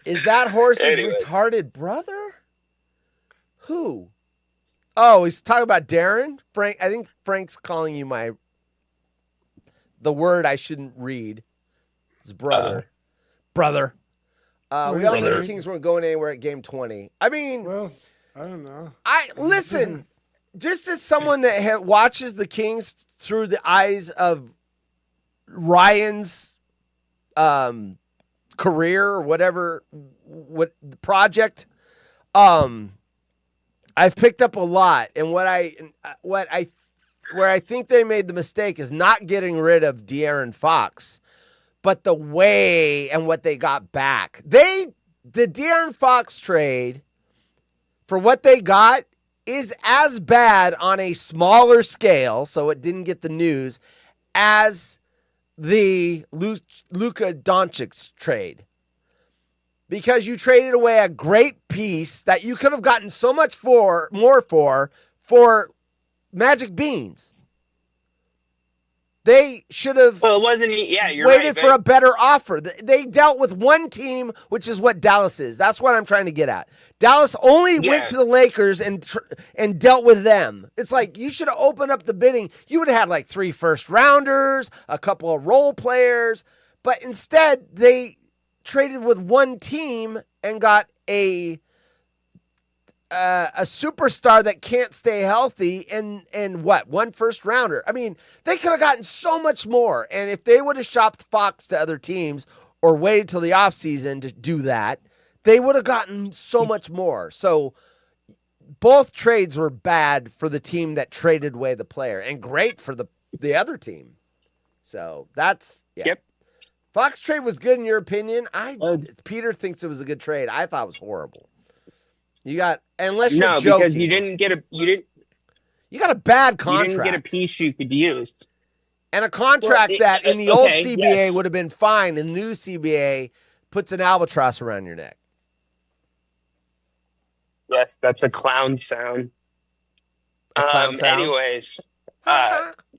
Is that horse's retarded brother? Who? Oh, he's talking about Darren? Frank. I think Frank's calling you the word I shouldn't read. His brother. We all knew the Kings weren't going anywhere at game 20. I mean, well, I don't know. Listen, just as someone that watches the Kings through the eyes of Ryan's career or whatever, what project, I've picked up a lot, and where I think they made the mistake is not getting rid of De'Aaron Fox, but the way and what they got back. The De'Aaron Fox trade, for what they got, is as bad on a smaller scale, so it didn't get the news, as the Luka Doncic trade. Because you traded away a great piece that you could have gotten so much more for Magic Beans. They should have waited for a better offer. They dealt with one team, which is what Dallas is. That's what I'm trying to get at. Dallas only went to the Lakers and dealt with them. It's like you should have opened up the bidding. You would have had like 3 first-rounders, a couple of role players, but instead they traded with one team and got a superstar that can't stay healthy and one first rounder. I mean, they could have gotten so much more. And if they would have shopped Fox to other teams or waited till the offseason to do that, they would have gotten so much more. So both trades were bad for the team that traded away the player and great for the other team. So that's, Yep. Fox trade was good in your opinion. Peter thinks it was a good trade. I thought it was horrible. You got unless you're joking. Because you got a bad contract. You didn't get a piece you could use. And a contract that in the old CBA would have been fine. The new CBA puts an albatross around your neck. Yes, that's a clown sound. Anyways,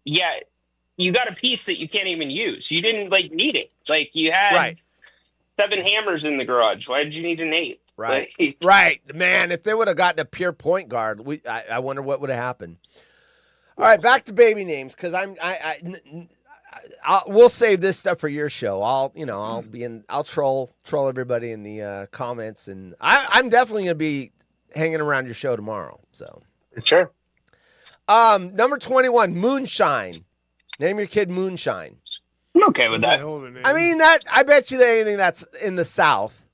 you got a piece that you can't even use. You didn't need it. Like you had 7 hammers in the garage. Why did you need an 8? Right. Right. Man, if they would have gotten a pure point guard, I wonder what would have happened. All right, back to baby names, because we'll save this stuff for your show. I'll troll everybody in the comments, and I'm definitely gonna be hanging around your show tomorrow. So sure. Number 21, Moonshine. Name your kid Moonshine. I'm okay with that. I mean I bet you that anything that's in the South.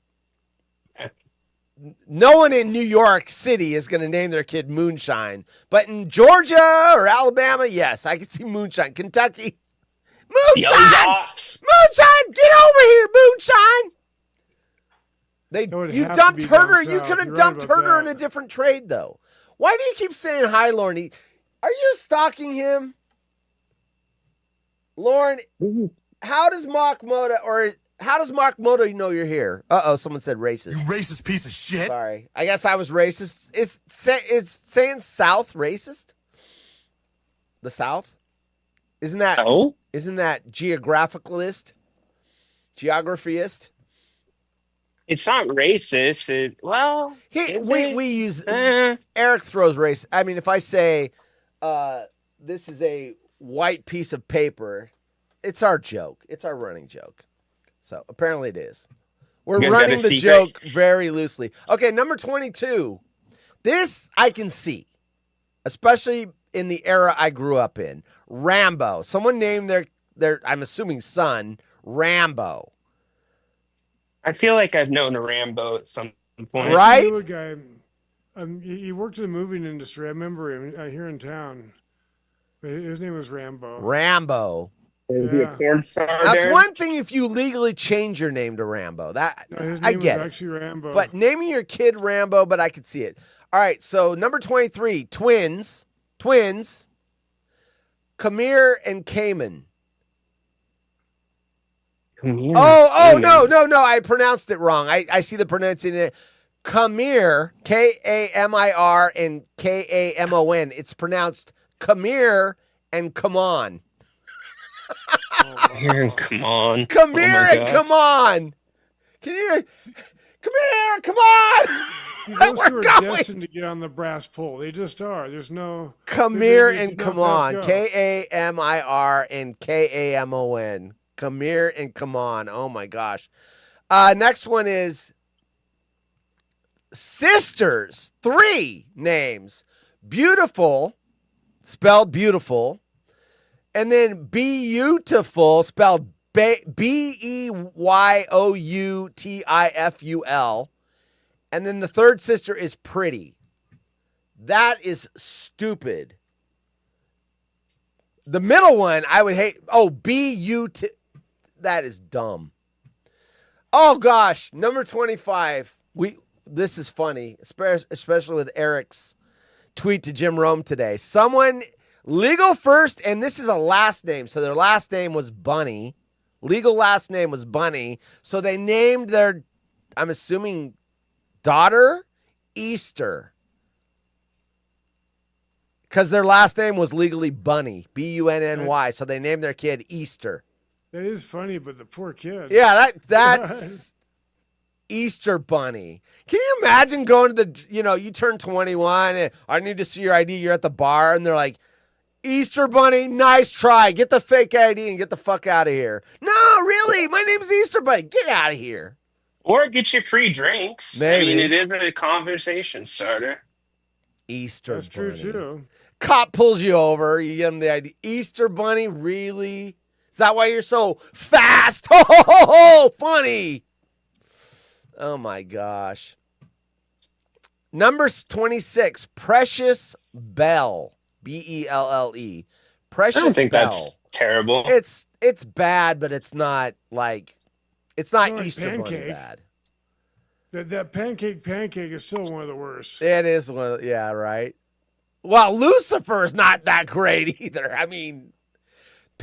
No one in New York City is going to name their kid Moonshine. But in Georgia or Alabama, yes, I can see Moonshine. Kentucky, Moonshine! Moonshine, get over here, Moonshine! You dumped Herder. You could have dumped Herder in a different trade, though. Why do you keep saying hi, Lauren? Are you stalking him? Lauren, how does Mark Moto know you're here? Someone said racist. You racist piece of shit. Sorry. I guess I was racist. It's saying South racist? The South? Isn't that geographicalist? Geographyist? It's not racist. We use Eric throws race. I mean, if I say this is a white piece of paper, it's our joke. It's our running joke. So apparently it is. We're running the joke very loosely. Okay, number 22. This I can see, especially in the era I grew up in. Rambo. Someone named their I'm assuming son, Rambo. I feel like I've known a Rambo at some point. Right? I knew a guy. He worked in the moving industry. I remember him here in town. His name was Rambo. Rambo. Is he a Yeah. porn star? That's Darren? one thing if you legally change your name to Rambo. That No, his I name get was it. actually Rambo. But naming your kid Rambo, but I could see it. All right, so number 23, twins. Kamir and Cayman. Oh, no. I pronounced it wrong. I see the pronunciation. Kamir, Kamir and Kamon. It's pronounced Kamir and come on. Here, come on. Come Oh here my and God. come on. Can you come here? Come on. Those We're two are going. destined to get on the brass pole. They just are. There's no. Come they- here they and did not come pass on. go. Kamir and Kamon. Come here and come on. Oh my gosh. Next one is sisters. 3 names. Beautiful, spelled beautiful. And then beautiful, spelled Beyoutiful. And then the third sister is pretty. That is stupid. The middle one, I would hate. Oh, that is dumb. Oh, gosh. Number 25. This is funny, especially with Eric's tweet to Jim Rome today. Someone legal first, and this is a last name. So their last name was Bunny. Legal last name was Bunny. So they named their, I'm assuming, daughter Easter. Because their last name was legally Bunny. Bunny. So they named their kid Easter. That is funny, but the poor kid. Yeah, that's Easter Bunny. Can you imagine going to you turn 21 and I need to see your ID. You're at the bar and they're like, Easter Bunny, nice try. Get the fake ID and get the fuck out of here. No, really, my name's Easter Bunny. Get out of here. Or get you free drinks. Maybe. I mean, it is a conversation starter. Easter That's Bunny. true, too. Cop pulls you over. You give him the ID. Easter Bunny, really? Is that why you're so fast? Ho, ho, ho, ho, funny. Oh, my gosh. Number 26, Precious Belle. Belle. Precious I don't think Belle. that's terrible. It's bad, but it's not like Like Easter Bunny pancake. bad. That pancake is still one of the worst. It is one, yeah, right. Well, Lucifer is not that great either. I mean,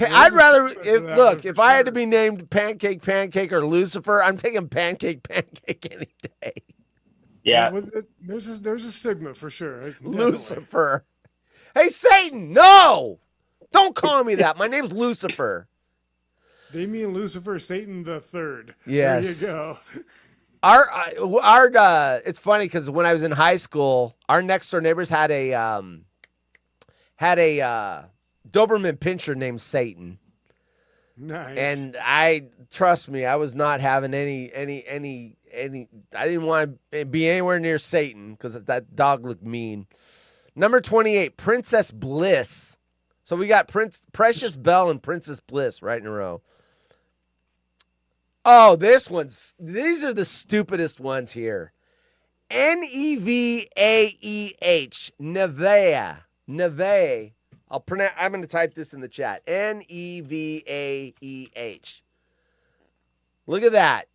I'd rather if I had to be named Pancake or Lucifer, I'm taking Pancake any day. Yeah. There's a stigma for sure. Definitely. Lucifer. Hey, Satan, no! Don't call me that. My name's Lucifer. Damien Lucifer, Satan the Third. Yes. There you go. Our it's funny because when I was in high school, our next door neighbors had a Doberman Pinscher named Satan. Nice. And trust me, I was not having any. I didn't want to be anywhere near Satan because that dog looked mean. Number 28, Princess Bliss. So we got Precious Belle and Princess Bliss right in a row. Oh, these are the stupidest ones here. Nevaeh. Nevaeh. I'm going to type this in the chat. Nevaeh. Look at that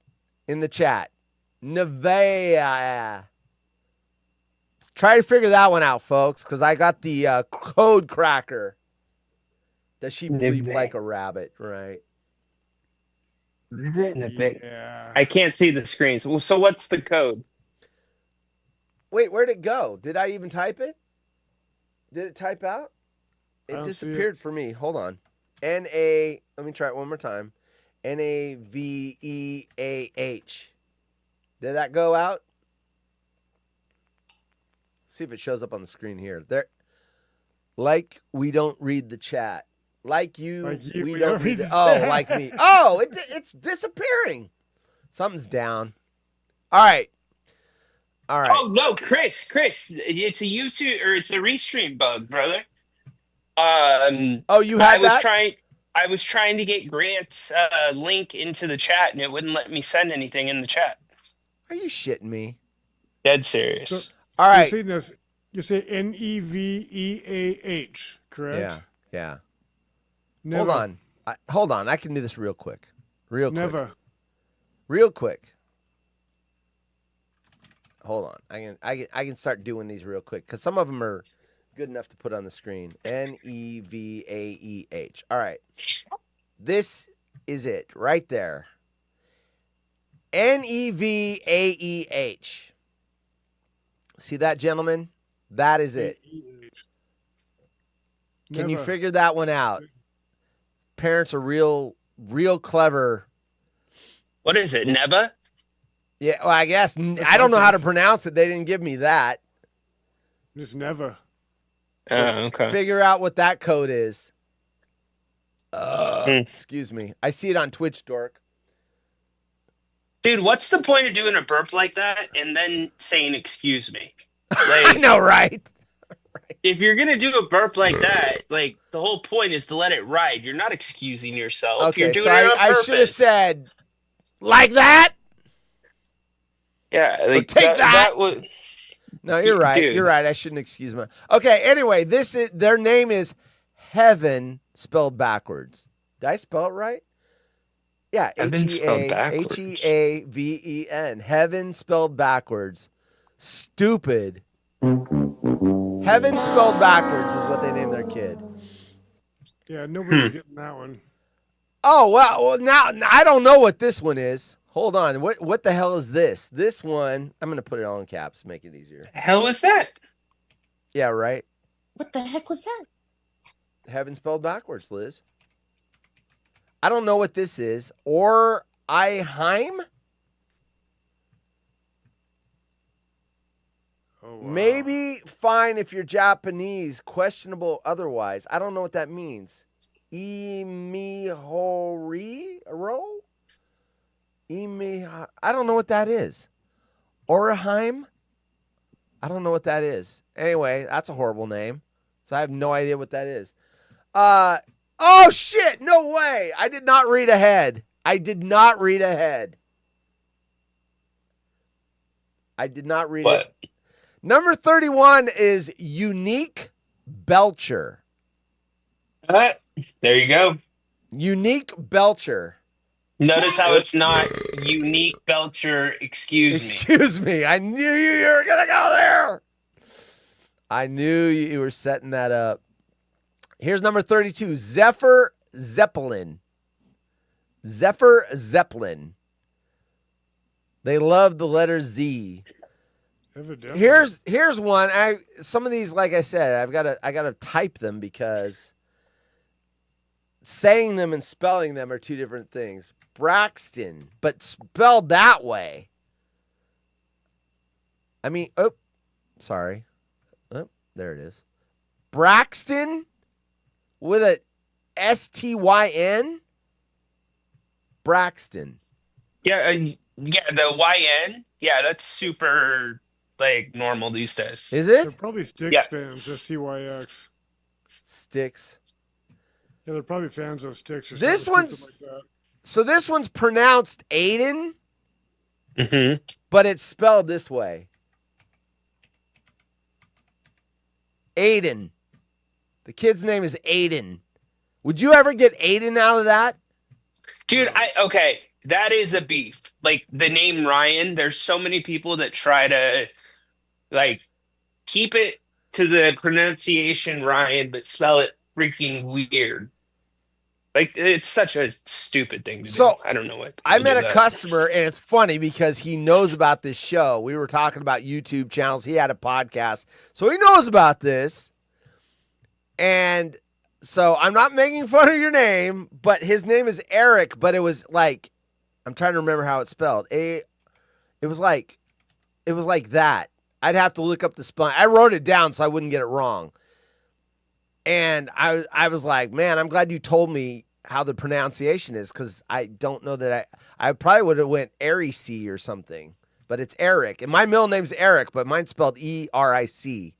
in the chat. Nevaeh. Try to figure that one out, folks, because I got the code cracker. Does she bleep like a rabbit, right? Is it in a bit? Yeah. I can't see the screen. So what's the code? Wait, where'd it go? Did I even type it? Did it type out? I It don't see disappeared for me. Hold on. Let me try it one more time. Naveah. Did that go out? See if it shows up on the screen here. There. Like we don't read the chat. Like you, we don't read the Oh, like me. Oh, it's disappearing. Something's down. All right. Oh no, Chris, it's a YouTube or it's a restream bug, brother. Oh, you had that? I was trying to get Grant's link into the chat, and it wouldn't let me send anything in the chat. Are you shitting me? Dead serious. So, All right. You're saying this, you say Neveah, correct? Yeah. Never. Hold on. Hold on. I can do this real quick. Never. Real quick. Hold on. I can start doing these real quick because some of them are good enough to put on the screen. Nevaeh. All right. This is it right there. Nevaeh. See that, gentlemen? That is it. Can you figure that one out? Parents are real clever. What is it? Neva? Yeah, well, I guess. I don't know how to pronounce it. They didn't give me that. Just never. Okay. Figure out what that code is. Excuse me. I see it on Twitch, dork. Dude, what's the point of doing a burp like that and then saying excuse me? I know, right? If you're gonna do a burp like that, like the whole point is to let it ride. You're not excusing yourself. Okay, You're doing so it on I purpose. should have said like that. Yeah, like take that. was. No, you're right. Dude. You're right. I shouldn't excuse my. Okay. Anyway, their name is Heaven spelled backwards. Did I spell it right? Yeah, Heaven spelled backwards. Heaven. Heaven spelled backwards. Stupid. Heaven spelled backwards is what they named their kid. Yeah, nobody's getting that one. Oh, well, now I don't know what this one is. Hold on. What the hell is this? This one, I'm going to put it all in caps, make it easier. Hell was that? Yeah, right. What the heck was that? Heaven spelled backwards, Liz. I don't know what this is. Or Iheim? Oh, wow. Maybe fine if you're Japanese. Questionable otherwise. I don't know what that means. Imihori-ro? I don't know what that is. Oraheim? I don't know what that is. Anyway, that's a horrible name. So I have no idea what that is. Oh, shit. No way. I did not read ahead. I did not read ahead. What? Number 31 is Unique Belcher. There you go. Unique Belcher. Notice how it's not unique Belcher. Excuse me. I knew you were going to go there. I knew you were setting that up. Here's number 32, Zephyr Zeppelin. Zephyr Zeppelin. They love the letter Z. Evidently. Here's one. Some of these, like I said, I gotta type them because saying them and spelling them are two different things. Braxton, but spelled that way. I mean, sorry. Oh, there it is. Braxton with a STYN. Braxton. Yeah, the YN. Yeah, that's super like normal these days. Is They're it? probably Styx Yeah. fans, STYX. Sticks. Yeah, they're probably fans of Styx or This something one's- stupid like that. So this one's pronounced Aiden, Mm-hmm. but it's spelled this way. Aiden. The kid's name is Aiden. Would you ever get Aiden out of that? Dude, okay, that is a beef. Like the name Ryan, there's so many people that try to like keep it to the pronunciation Ryan, but spell it freaking weird. Like it's such a stupid thing to So, do. I don't know what. I people met do a that. customer, and it's funny because he knows about this show. We were talking about YouTube channels. He had a podcast, so he knows about this. And so I'm not making fun of your name, but his name is Eric, but it was like, I'm trying to remember how it's spelled. It was like that. I'd have to look up the spelling. I wrote it down so I wouldn't get it wrong. And I was like, man, I'm glad you told me how the pronunciation is, because I don't know that I probably would have went Eric or something, but it's Eric. And my middle name's Eric, but mine's spelled ERIC,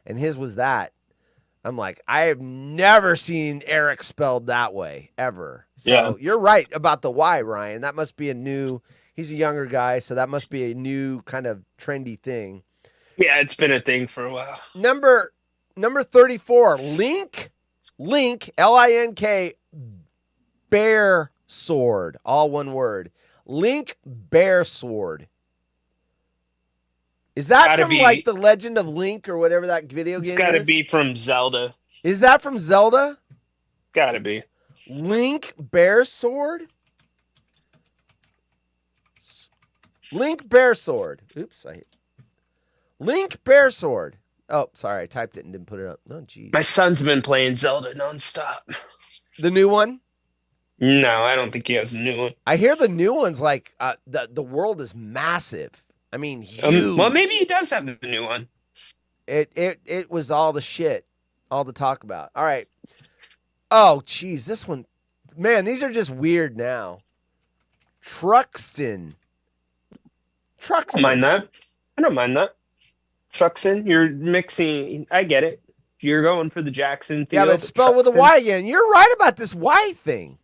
and his was that. I'm like, I have never seen Eric spelled that way, ever. So Yeah. You're right about the Y, Ryan. That must be he's a younger guy, so that must be a new kind of trendy thing. Yeah, it's been a thing for a while. Number 34, Link, Link, Bear Sword, all one word. Link Bear Sword. Is that Gotta from be- like the Legend of Link or whatever that video It's game got to is? be from Zelda. Is that from Zelda? Gotta be. Link Bear Sword? Link Bear Sword. Oops, Link Bear Sword. Oh, sorry, I typed it and didn't put it up. Oh, geez. My son's been playing Zelda nonstop. The new one? No, I don't think he has a new one. I hear the new one's like the world is massive. I mean, huge. Well, maybe he does have the new one. It was all the shit, all the talk about. All right. Oh, geez, this one, man, these are just weird now. Truxton. I don't mind that. I don't mind that. Truxton, you're mixing. I get it. You're going for the Jackson. Yeah, but it's spelled with a Y again. You're right about this Y thing.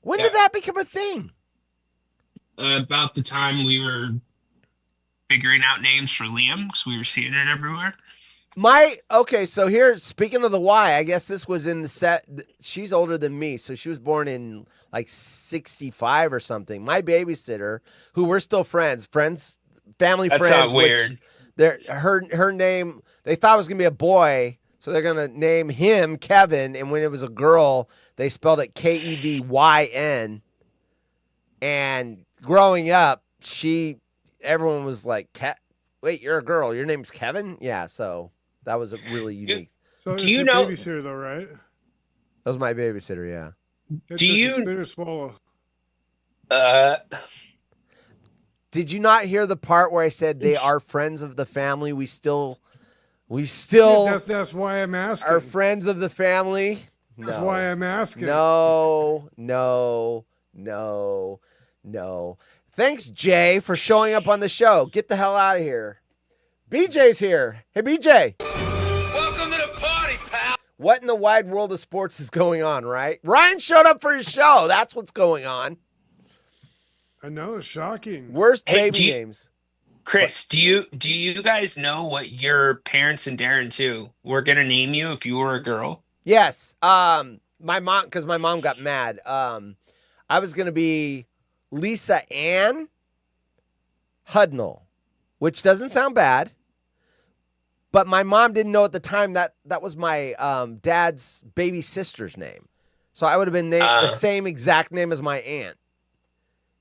When did that become a thing? About the time we were figuring out names for Liam, because we were seeing it everywhere. Okay, so here, speaking of the Y, I guess this was in the set. She's older than me, so she was born in like 65 or something. My babysitter, who we're still friends, family That's friends. not weird. Her name, they thought it was going to be a boy, so they're going to name him Kevin, and when it was a girl, they spelled it Kevyn. And growing up, everyone was like, wait, you're a girl, your name's Kevin? Yeah, so that was a really unique. So it's Do you your know- babysitter, though, right? That was my babysitter, yeah. It's Do just a you- spit or swallow? Did you not hear the part where I said they are friends of the family? We still That's why I'm asking. are friends of the family. That's why I'm asking. No. Thanks, Jay, for showing up on the show. Get the hell out of here. BJ's here. Hey, BJ. Welcome to the party, pal. What in the wide world of sports is going on, right? Ryan showed up for his show. That's what's going on. I know, it's shocking. Worst Hey, baby names. Chris, do you guys know what your parents and Darren too were gonna name you if you were a girl? Yes. My mom, because my mom got mad. I was gonna be Lisa Ann Hudnall, which doesn't sound bad. But my mom didn't know at the time that was my dad's baby sister's name. So I would have been named the same exact name as my aunt.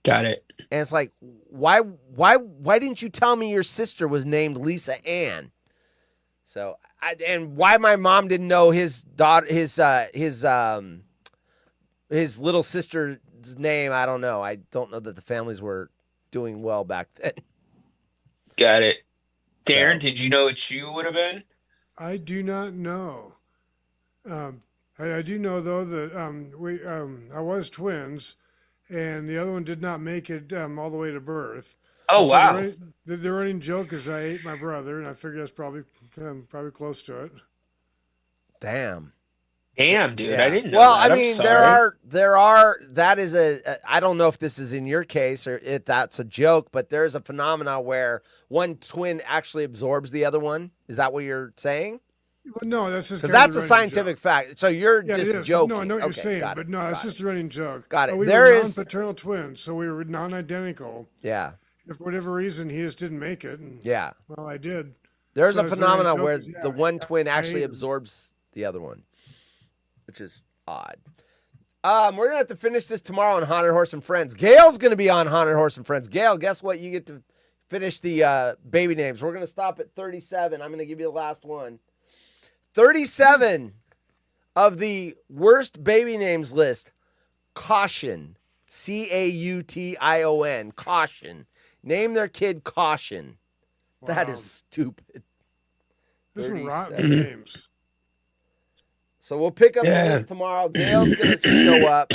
Got it. And it's like, why didn't you tell me your sister was named Lisa Ann? So, and why my mom didn't know his daughter, his little sister's name, I don't know. I don't know that the families were doing well back then. Got it. Darren, So- did you know what you would have been? I do not know. I do know though that I was twins, and the other one did not make it all the way to birth. Oh So wow. The running joke is I ate my brother, and I figure that's probably close to it. Damn. Damn, dude, Yeah. I didn't know Well, that. I I'm mean, sorry. there are. That is I don't know if this is in your case or if that's a joke, but there's a phenomena where one twin actually absorbs the other one. Is that what you're saying? Well, no, that's just Because kind of that's the a running scientific joke. fact. So you're Yeah, it just is. joking. No, I know what you're Okay, saying, got but it, no, that's got just it. a running joke. Got it. We There were is- non-paternal twins, so we were non-identical. Yeah, If for whatever reason he just didn't make it, and, yeah. well, I did. There's So a it's a phenomena running joke where is, yeah, the one twin I actually hate him. absorbs the other one, which is odd. We're gonna have to finish this tomorrow on Haunted Horse and Friends. Gail's gonna be on Haunted Horse and Friends. Gail, guess what? You get to finish the baby names. We're gonna stop at 37. I'm gonna give you the last one. 37 of the worst baby names list. Caution. Caution. Caution. Name their kid Caution. That Wow. is stupid. There's some rotten 37. names. So we'll pick up the Yeah. list tomorrow. Gail's going to show up.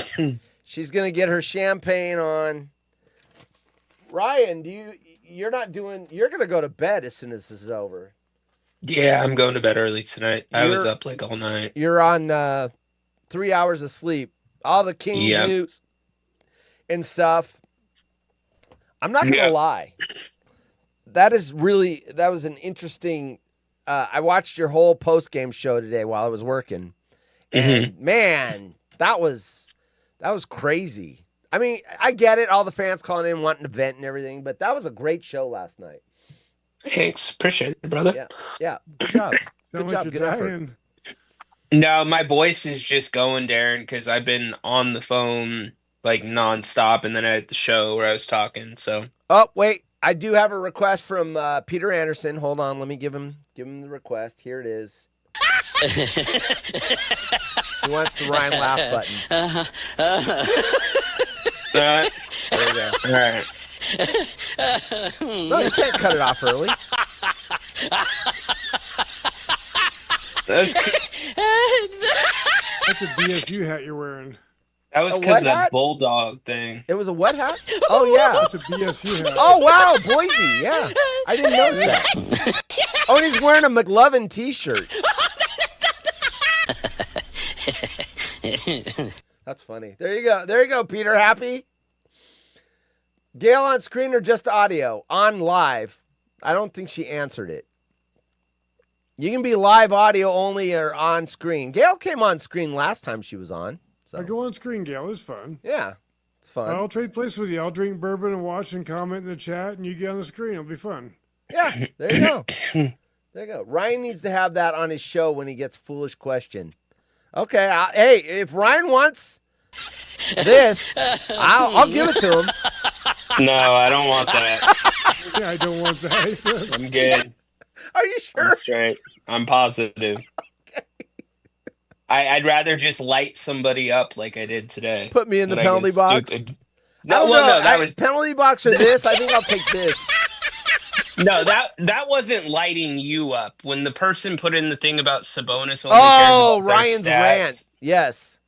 She's going to get her champagne on. Ryan, you're going to go to bed as soon as this is over. Yeah, I'm going to bed early tonight. I was You're- up like all night. You're on 3 hours of sleep. All the Kings Yep. news and stuff. I'm not going to Yep. lie. That was an interesting, I watched your whole post-game show today while I was working. And man, that was That was crazy. I mean, I get it. All the fans calling in, wanting to vent and everything, but that was a great show last night. Thanks. Appreciate it, brother. Yeah. Yeah. Good job. Good job. Good effort. Dying. No, my voice is just going, Darren, because I've been on the phone like nonstop, and then at the show where I was talking. So. Oh, wait. I do have a request from Peter Anderson. Hold on. Let me give him the request. Here it is. He wants the Ryan laugh button. There you go. All right. No, you can't cut it off early. That's That's a BSU hat you're wearing. That was A because what of that hat? bulldog thing. It was a what hat? Oh, yeah. That's a BSU hat. Oh, wow. Boise. Yeah. I didn't notice that. Oh, and he's wearing a McLovin t-shirt. That's funny. There you go. There you go, Peter. Happy? Gail on screen or just audio? On live. I don't think she answered it. You can be live audio only or on screen. Gail came on screen last time she was on. So I go on screen, Gail. It's fun. yeah, it's fun. I'll trade places with you. I'll drink bourbon and watch and comment in the chat, and you get on the screen. It'll be fun. Yeah, there you go. There you go. Ryan needs to have that on his show when he gets foolish question. Okay, hey, if Ryan wants this, I'll give it to him. No, I don't want that. Yeah, I don't want that. He says. I'm good. Are you sure? I'm straight. I'm positive. Okay. I'd rather just light somebody up like I did today. Put me in the than I penalty get box. stupid. I No, don't well, know. no, that was penalty box or this. I think I'll take this. no, that wasn't lighting you up. When the person put in the thing about Sabonis. Only Oh, cares about their Ryan's stats. rant. Yes.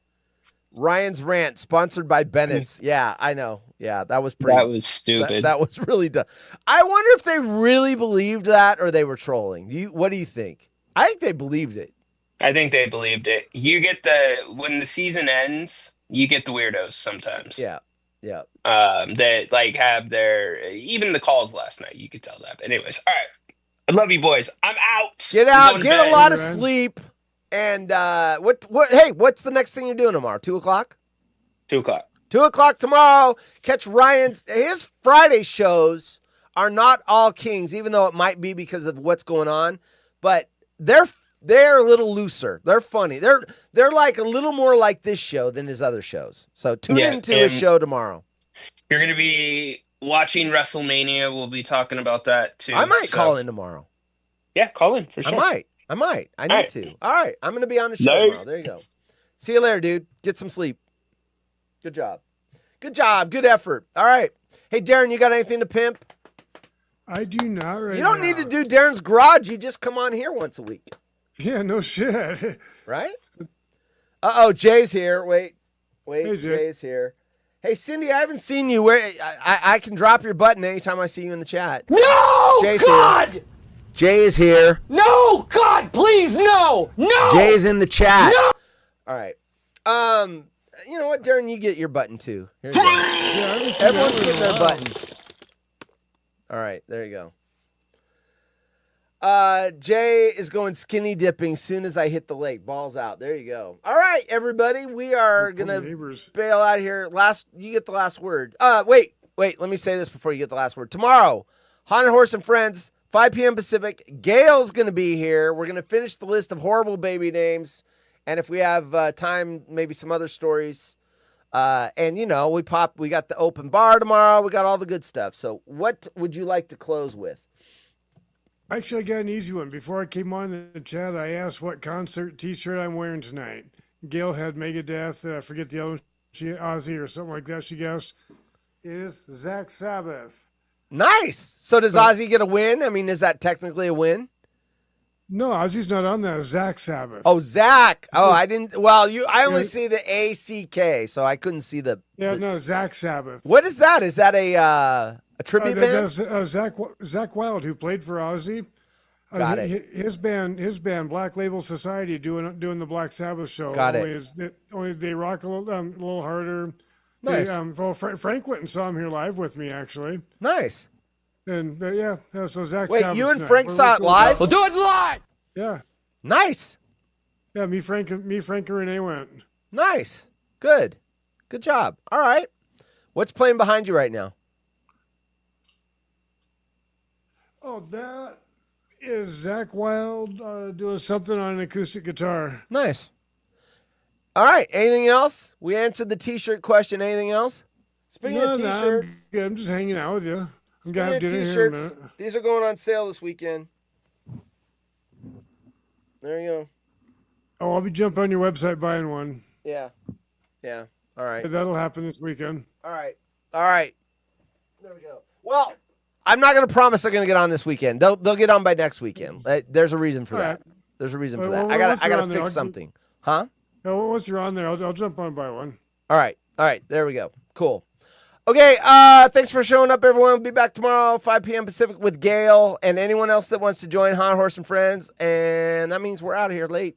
Ryan's rant, sponsored by Bennett's. Yeah, I know. Yeah, that was pretty. That was stupid. That was really dumb. I wonder if they really believed that or they were trolling. What do you think? I think they believed it. I think they believed it. You get when the season ends, you get the weirdos sometimes. Yeah, yeah. That like have even the calls last night. You could tell that. But anyways, all right. I love you, boys. I'm out. Get I'm out. going to Get a bed. lot of Ryan. sleep. And what? Hey, what's the next thing you're doing tomorrow? 2:00. 2:00. 2:00 tomorrow. Catch his Friday shows are not all Kings, even though it might be because of what's going on. But they're a little looser. They're funny. They're like a little more like this show than his other shows. So tune into his show tomorrow. You're going to be watching WrestleMania. We'll be talking about that too. I might call in tomorrow. Yeah, call in for sure. I might. I need All right. to. All right. I'm going to be on the show Later. tomorrow. There you go. See you later, dude. Get some sleep. Good job. Good job. Good effort. All right. Hey, Darren, you got anything to pimp? I do not right now. You don't need to do Darren's Garage. You just come on here once a week. Yeah, no shit. Right? Uh-oh, Jay's here. Wait. Hey, Jay. Jay's here. Hey, Cindy, I haven't seen you. Where I can drop your button anytime I see you in the chat. No, Jay's God! here. Jay is here. No, God, please, no! No! Jay's in the chat. No! All right. You know what, Darren? You get your button too. Here you go. Yeah, I haven't seen Everyone's that in getting a their while. button. All right, there you go. Jay is going skinny dipping soon as I hit the lake. Balls out. There you go. All right, everybody. We are Poor gonna neighbors. bail out here. You get the last word. Wait. Let me say this before you get the last word. Tomorrow, Haunted Horse and Friends, 5 p.m. Pacific. Gail's gonna be here. We're gonna finish the list of horrible baby names, and if we have time, maybe some other stories. And we got the open bar tomorrow. We got all the good stuff. So, what would you like to close with? Actually, I got an easy one. Before I came on the chat, I asked what concert T-shirt I'm wearing tonight. Gail had Megadeth. I forget the other one. Ozzy or something like that. She guessed. It is Zach Sabbath. Nice. So does Ozzy get a win? I mean, is that technically a win? No, Ozzy's not on that. Zach Sabbath. Oh, Zach. Oh, I didn't. Well, I only Yeah. see the ACK, so I couldn't see the. Yeah, no, Zach Sabbath. What is that? Is that a tribute band? That's Zach Wild, who played for Ozzy. Got it. His band, Black Label Society, doing the Black Sabbath show. Got it. Only they rock a little harder. Nice. Frank went and saw him here live with me, actually. Nice. And so Zach. Wait, Sabbath you and tonight. Frank We're saw it cool. live? We'll do it live! Yeah, Nice. yeah. Me, Frank, and Renee went. Nice. Good. Good job. All right. What's playing behind you right now? Oh, that is Zach Wild doing something on an acoustic guitar. Nice. All right. Anything else? We answered the T-shirt question. Anything else? Speaking of T-shirts, I'm just hanging out with you. I'm gonna have dinner here in a T-shirts, minute. these are going on sale this weekend. There you go. Oh, I'll be jumping on your website buying one. Yeah. Yeah. All right. That'll happen this weekend. All right. All right. There we go. Well, I'm not going to promise they're going to get on this weekend. They'll get on by next weekend. There's a reason for All that. right. There's a reason for Well, that. once I you're got on to there, fix something. Huh? No, once you're on there, I'll jump on and buy one. All right. All right. There we go. Cool. Okay. Thanks for showing up, everyone. We'll be back tomorrow, 5 p.m. Pacific with Gail and anyone else that wants to join Hot Horse and Friends. And that means we're out of here late.